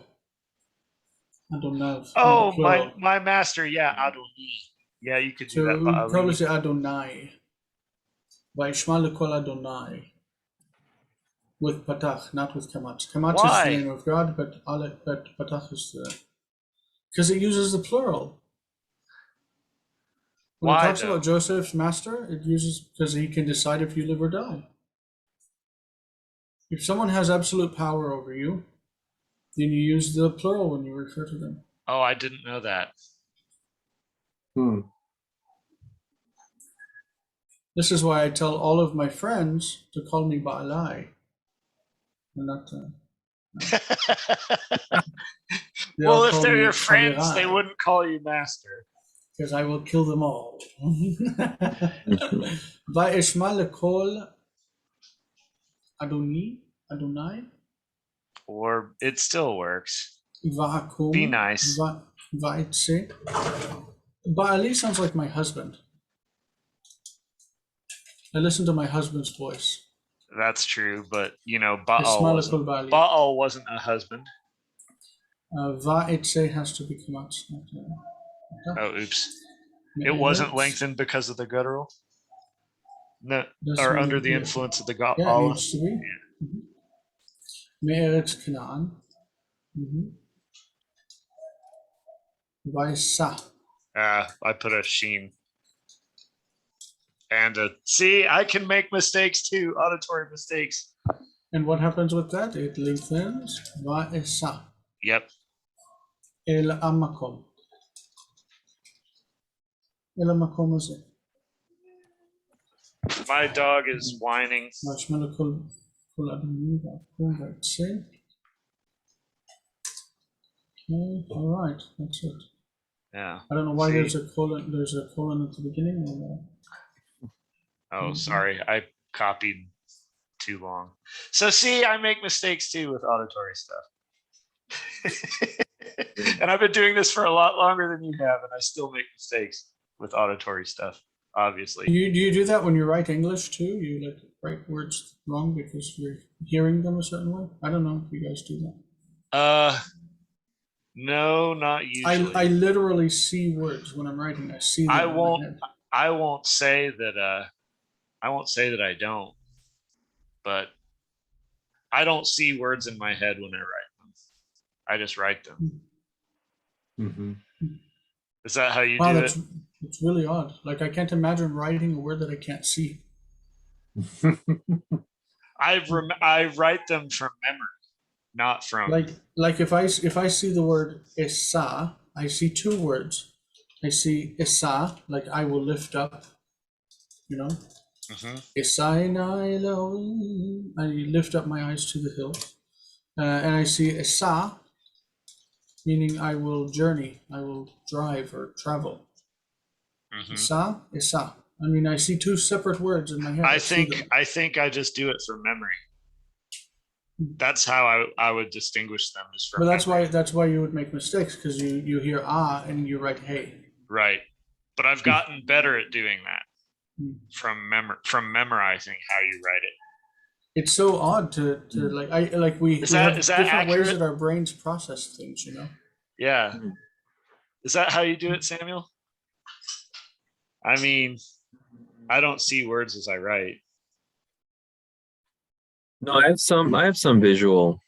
Adonav. Oh, plural. my master, yeah, Adoni. Yeah, you could do So that. we probably Ba'ali. say Adonai. Ishmael Kol Adonai. With Patach, not with Kamatz. Kamatz is Why? the name of God, but Patach is the... Because it uses the plural. When it Why, talks though? about Joseph's master, it uses because he can decide if you live or die. If someone has absolute power over you, then you use the plural when you refer to them. Oh, I didn't know that. This is why I tell all of my friends to call me Ba'alai. And not they Well, all if call they're me your friends, they Chavirai, wouldn't call you master. because I will kill them all. Mhm. Va'ishma lekol Adonai, Or it still works. va'akum, Be nice. va'itse. Ba'ali sounds like my husband. I listen to my husband's voice. That's true, but Ishma lekol Ba'ali. Baal wasn't a husband. Va'itse has to be Kamatz. Oh, oops. It wasn't lengthened because of the guttural? No, or under the influence of the Yeah, it Allah? needs to be. Me'eretz Canaan. Vaisa. I put a sheen. And see, I can make mistakes too, auditory mistakes. And what happens with that? It lengthens. Vaisa. Yep. El amakom. El amakom is it. My dog is whining. Vashmana kol adonu vakum vaitse. Okay, all right, that's it. Yeah. I don't know why See? there's a colon. There's a colon at the beginning. Oh, sorry. I copied too long. So see, I make mistakes too with auditory stuff. And I've been doing this for a lot longer than you have, and I still make mistakes with auditory stuff, obviously. Do you do that when you write English too? You like write words wrong because you're hearing them a certain way? I don't know if you guys do that. No, not usually. I literally see words when I'm writing. I see them in my head. I won't say that I don't, but I don't see words in my head when I write them. I just write them. Is that how you do it? It's really odd. Like I can't imagine writing a word that I can't see. I write them from memory, not from like if I see the word esa, I see two words. I see esa, like I will lift up, you know. Mm-hmm. I lift up my eyes to the hill, and I see esa, meaning I will journey, I will drive or travel. Esa, esa. I mean, I see two separate words in my head. I think I just do it from memory. That's how I would distinguish them. Is from. But that's why you would make mistakes, because you hear ah and you write hey. Right, but I've gotten better at doing that from memorizing how you write it. It's so odd to we have different accurate? ways that our brains process things, you know. Yeah. Is that how you do it, Samuel? I mean, I don't see words as I write. No, I have some visual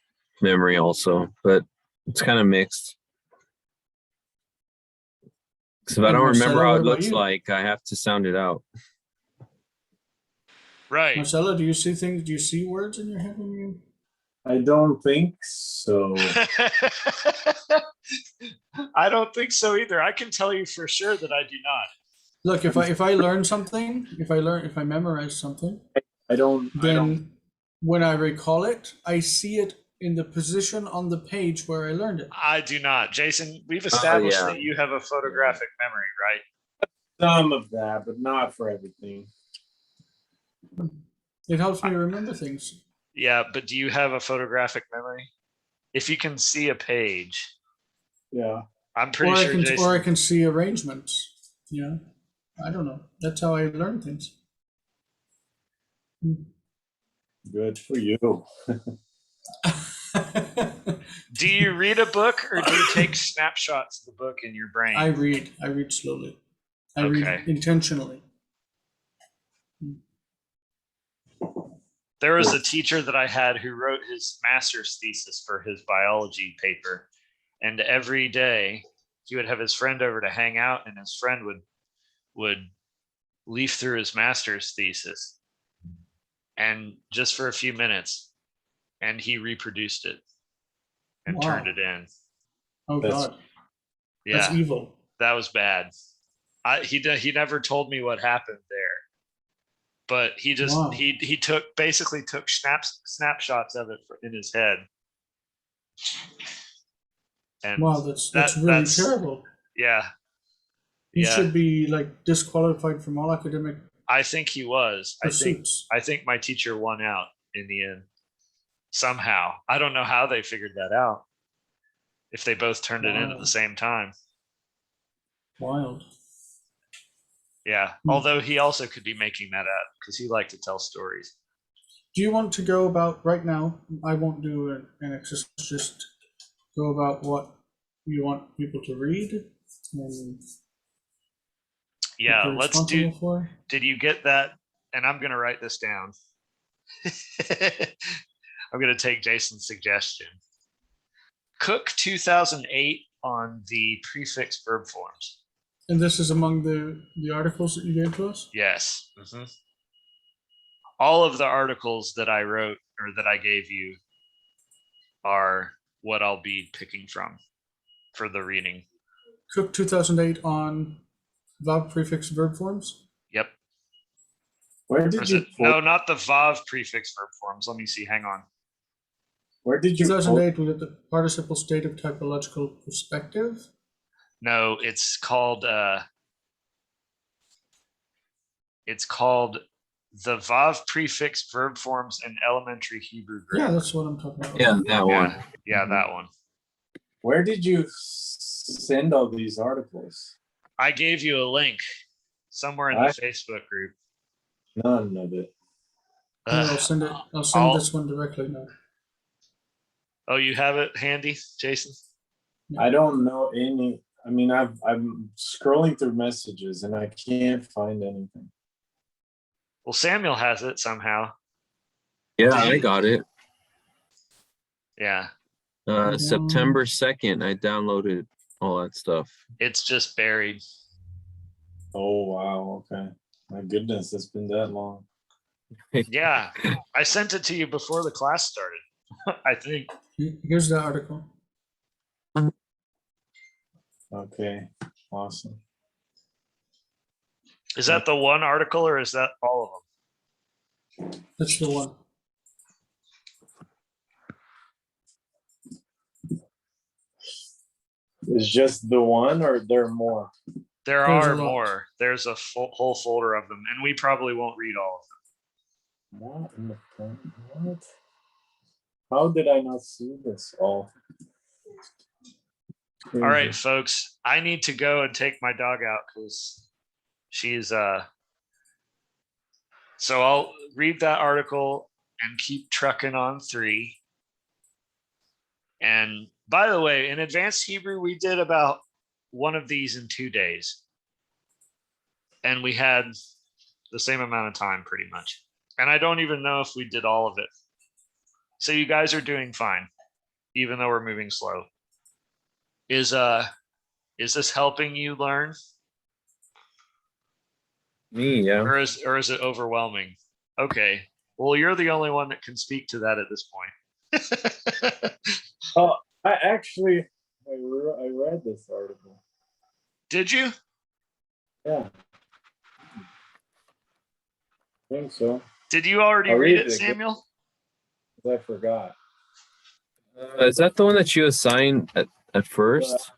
memory also, but it's kind of mixed. Because if I don't remember how it looks like, I have to sound it out. Right. Marcelo, do you see things? Do you see words in your head when you? I don't think so. I don't think so either. I can tell you for sure that I do not. Look, if I learn something, if I memorize something, I don't when I recall it, I see it in the position on the page where I learned it. I do not. Jason, we've Oh, established yeah. that you have a photographic memory, right? Some of that, but not for everything. It helps me remember things. Yeah, but do you have a photographic memory? If you can see a page, Yeah. I'm pretty Or I sure can Jason. or I can see arrangements. Yeah. I don't know. That's how I learn things. Good for you. Do you read a book or do you take snapshots of the book in your brain? I read. I read slowly. I Okay. read intentionally. There was a teacher that I had who wrote his master's thesis for his biology paper. And every day he would have his friend over to hang out, and his friend would leaf through his master's thesis and just for a few minutes, and he reproduced it and Wow. turned it in. Oh That's- God. Yeah, That's evil. that was bad. He never told me what happened there, but he just Wow. he basically took snapshots of it in his head. And Wow, that's really terrible. Yeah, He yeah. should be like disqualified from all academic I think he was. pursuits. I think my teacher won out in the end somehow. I don't know how they figured that out. If they both turned it in at Wow. the same time. Wild. Yeah. Although he also could be making that up because he liked to tell stories. Do you want to go about right now? I won't do an exercise. Just go about what you want people to read and Yeah, what they're let's do. responsible for. Did you get that? And I'm going to write this down. I'm going to take Jason's suggestion. Cook 2008 on the prefix verb forms. And this is among the articles that you gave to us? Yes. Mm-hmm. All of the articles that I wrote or that I gave you are what I'll be picking from for the reading. Cook 2008 on verb prefix verb forms? Yep. Where did you no, not the Vav prefix verb forms. Let me see. Hang on. Where did you 2008 we got the participle state of typological perspective. No, it's called the Vav prefix verb forms in elementary Hebrew grammar. Yeah, that's what I'm talking about. Yeah, that one. Yeah, that one. Where did you send all these articles? I gave you a link somewhere in the Facebook group. None of it. I'll send it. I'll send this one directly now. Oh, you have it handy, Jason? I don't know any. I mean, I'm scrolling through messages and I can't find anything. Well, Samuel has it somehow. Yeah, I got it. Yeah. September 2nd, I downloaded all that stuff. It's just buried. Oh, wow. Okay. My goodness, it's been that long. Yeah. I sent it to you before the class started, I think. Here's the article. Okay. Awesome. Is that the one article or is that all of them? That's the one. Is just the one or there are more? There There's are a lot. more. There's a whole folder of them, and we probably won't read all of them. What in the fuck? What? How did I not see this all? All right, folks, I need to go and take my dog out because she's so I'll read that article and keep trucking on 3. And by the way, in advanced Hebrew, we did about one of these in 2 days. And we had the same amount of time pretty much. And I don't even know if we did all of it. So you guys are doing fine, even though we're moving slow. Is this helping you learn? Me, yeah. Or is it overwhelming? Okay. Well, you're the only one that can speak to that at this point. Oh, I read this article. Did you? Yeah. I think so. Did you already I'll read read it, it again. Samuel? I forgot. Is that the one that you assigned at first?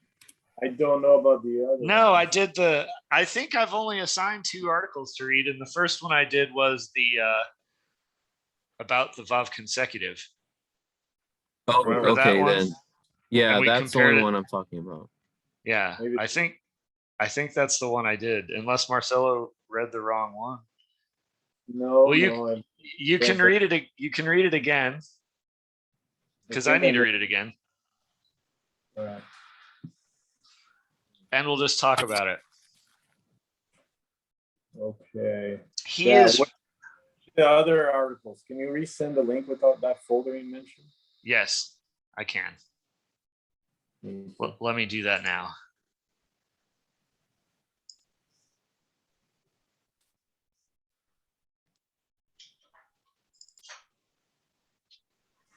I don't know about the other. No, one. I did I think I've only assigned 2 articles to read, and the first one I did was the about the Vav consecutive. Oh, Remember that okay one? then. Yeah, And we that's the compared only it- one I'm talking about. Yeah, Maybe- I think that's the one I did, unless Marcelo read the wrong one. No, Well, no. you can read it. You can read it again because I think need to I- read it again, Alright. and we'll just talk about it. Okay. He Yeah, is what- The other articles. Can you resend the link without that folder you mentioned? yes, I can. Well, let me do that now.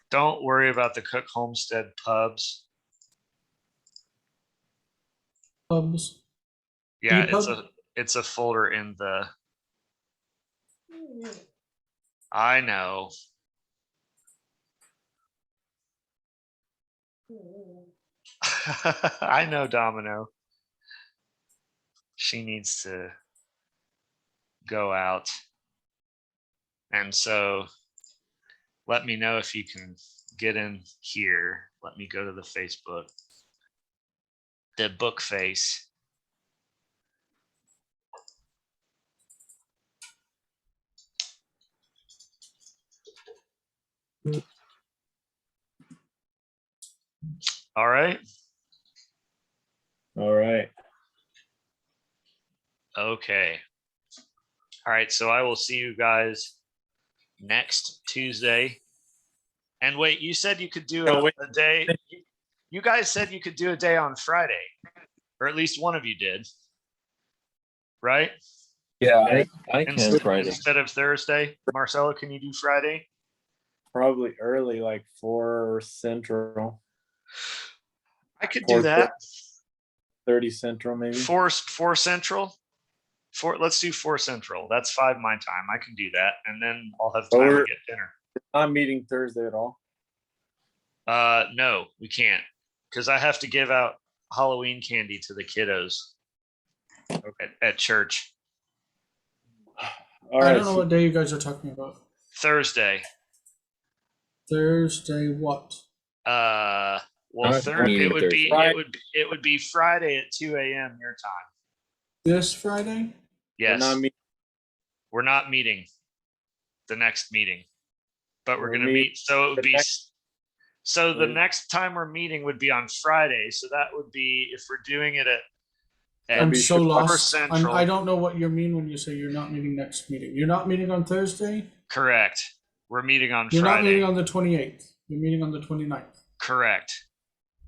Don't worry about the Cook Homestead pubs. Pubs. Yeah, EPUB? it's a folder in the. I know. I know, Domino. She needs to go out. And so let me know if you can get in here. Let me go to the Facebook. The book face. All right. All right. Okay. All right. So I will see you guys next Tuesday. And wait, you said you could do No, wait. a day. You guys said you could do a day on Friday, or at least one of you did, right? Yeah, I can Instead, Friday. instead of Thursday. Marcelo, can you do Friday? Probably early, like 4 Central. I could do that. 30 Central, maybe. Four Central. Let's do 4 Central. That's 5 my time. I can do that, and then I'll have time to Or- get dinner. Not meeting Thursday at all. No, we can't, because I have to give out Halloween candy to the kiddos at church. All I right. don't know what day you guys are talking about. Thursday. Thursday what? Well, Not meeting it would be Thursday. it would be Friday at 2 a.m. your time. This Friday? Yes, Not meeting. we're not meeting the next meeting, but we're We're going to meet- meet. So it would the be. next- So the Right. next time we're meeting would be on Friday. So that would be if we're doing it at I'm be so sure- lost. Central. I don't know what you mean when you say you're not meeting next meeting. You're not meeting on Thursday? Correct. We're meeting on You're not Friday. meeting on the 28th. You're meeting on the 29th. Correct.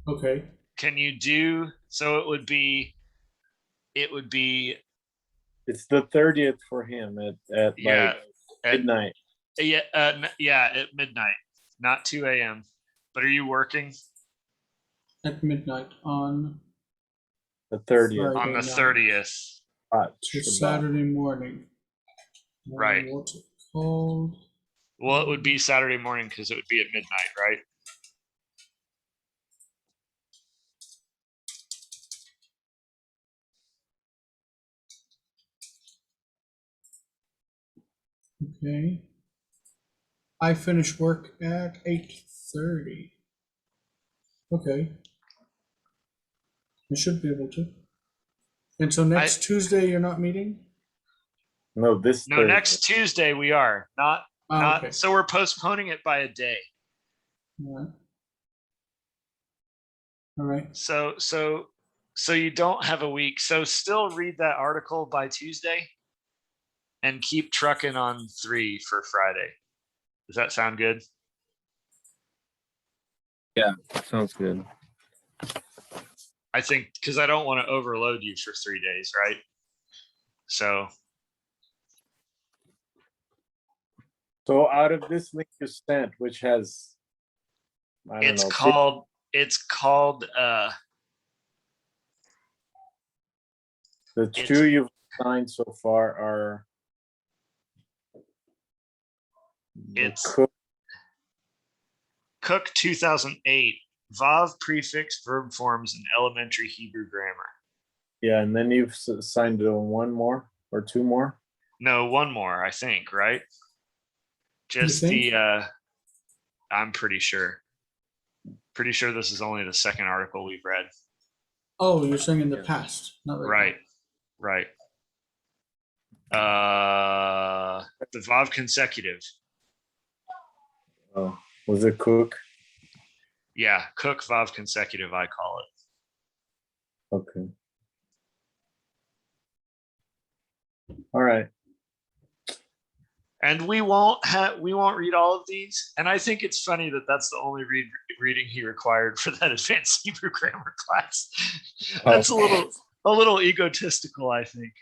Okay. Can you do so? It would be. It's the 30th for him at Yeah, like at, midnight. yeah, at midnight, not 2 a.m. But are you working At midnight on The 30th. Friday. on the night. 30th? to Saturday morning. Right. What's it called? Well, it would be Saturday morning because it would be at midnight, right? Okay. I finish work at 8:30. Okay. I should be able to. And so next Tuesday you're not meeting? No, this No, Thursday. next Tuesday we are not. Okay. So we're postponing it by a day. All right. All right. So you don't have a week. So still read that article by Tuesday, and keep trucking on 3 for Friday. Does that sound good? Yeah, sounds good. I think because I don't want to overload you for 3 days, right? So So out of this link you sent, which has, I don't it's know, called the it's- two you've signed so far are the It's- Cook Cook 2008. Vav prefix verb forms in elementary Hebrew grammar. Yeah, and then you've assigned one more or two more. No, one more, I think, right? Just think? the I'm pretty sure. Pretty sure this is only the second article we've read. Oh, you're saying in the past, not right. Right. The Vav consecutive. Oh, was it Cook? Yeah, Cook Vav consecutive, I call it. Okay. All right. And we won't read all of these. And I think it's funny that that's the only reading he required for that advanced Hebrew grammar class. That's a little egotistical, I think.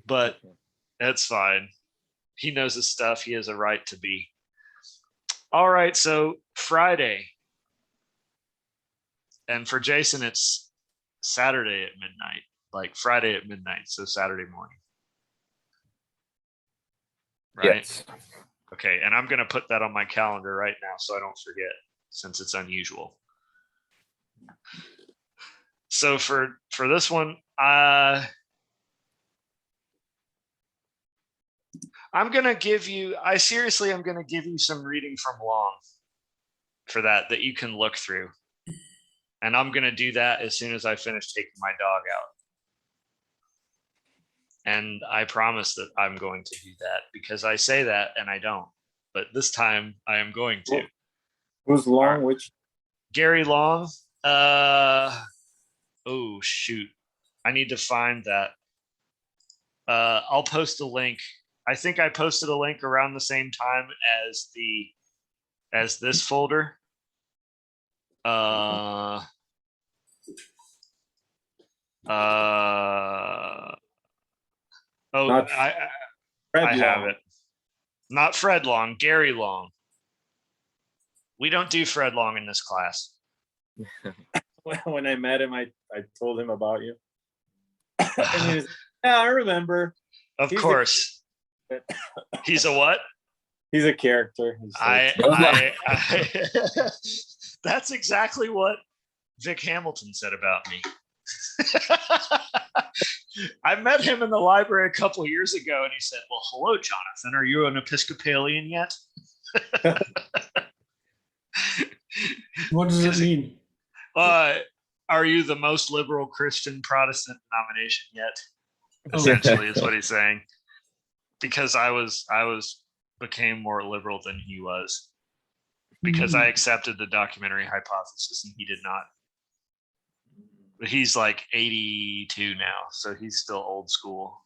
But that's fine. He knows his stuff. He has a right to be. All right, so Friday. And for Jason, it's Saturday at midnight, like Friday at midnight, so Saturday morning. Right? Yes. Okay, and I'm going to put that on my calendar right now so I don't forget, since it's unusual. So for this one, I'm going to give you, I'm going to give you some reading from Long for that you can look through. And I'm going to do that as soon as I finish taking my dog out. And I promise that I'm going to do that because I say that and I don't. But this time I am going to. Who's Long? Which? Gary Long. Oh, shoot. I need to find that. I'll post a link. I think I posted a link around the same time as this folder. Oh, I have it. Not Fred Long, Gary Long. We don't do Fred Long in this class. When I met him, I told him about you. And he was, yeah, I remember. Of course. He's a what? He's a character. That's exactly what Vic Hamilton said about me. I met him in the library a couple of years ago, and he said, "Well, hello, Jonathan. Are you an Episcopalian yet?" What does it mean? Are you the most liberal Christian Protestant denomination yet? Essentially, is what he's saying. Because I became more liberal than he was, because I accepted the documentary hypothesis and he did not. But he's like 82 now, so he's still old school.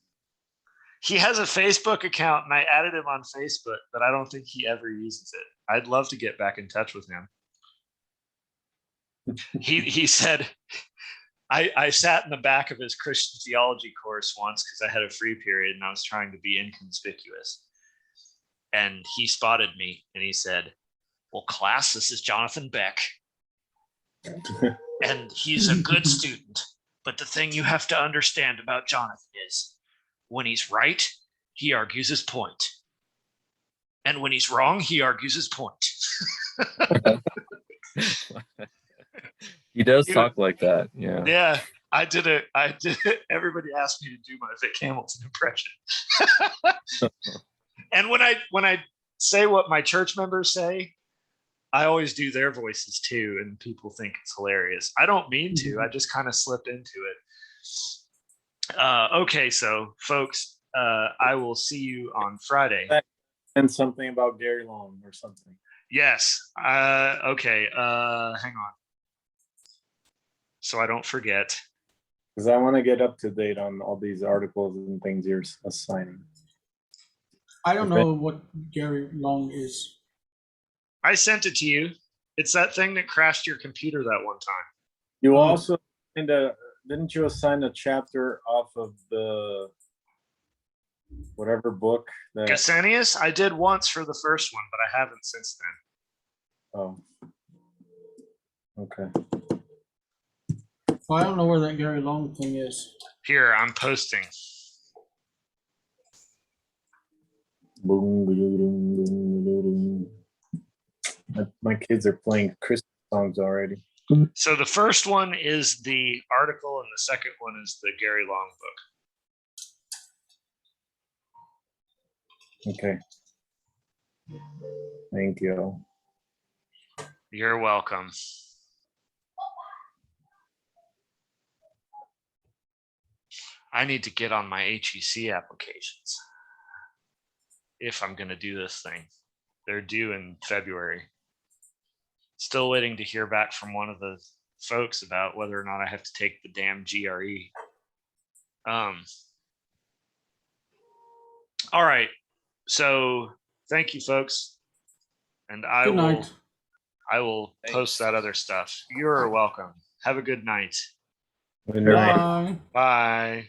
He has a Facebook account, and I added him on Facebook, but I don't think he ever uses it. I'd love to get back in touch with him. He said, I sat in the back of his Christian theology course once because I had a free period and I was trying to be inconspicuous. And he spotted me and he said, "Well, class, this is Jonathan Beck. And he's a good student. But the thing you have to understand about Jonathan is when he's right, he argues his point. And when he's wrong, he argues his point." He does talk like that. Yeah. Yeah. I did it. Everybody asked me to do my Vic Hamilton impression. And when I say what my church members say, I always do their voices too, and people think it's hilarious. I don't mean to. I just kind of slipped into it. Okay, so folks, I will see you on Friday. And something about Gary Long or something. Yes. Okay. Hang on. So I don't forget. Because I want to get up to date on all these articles and things you're assigning. I don't know what Gary Long is. I sent it to you. It's that thing that crashed your computer that one time. You also didn't you assign a chapter off of the whatever book that Gesenius? I did once for the first one, but I haven't since then. Oh. Okay. Well, I don't know where that Gary Long thing is. Here, I'm posting. Boom, boom, boom, boom, boom. My kids are playing Christmas songs already. So the first one is the article, and the second one is the Gary Long book. Okay. Thank you. You're welcome. I need to get on my HEC applications if I'm going to do this thing. They're due in February. Still waiting to hear back from one of the folks about whether or not I have to take the damn GRE. All right. So thank you, folks. And Good night. I will post that other stuff. You're welcome. Have a good night. Good night. Bye. Bye.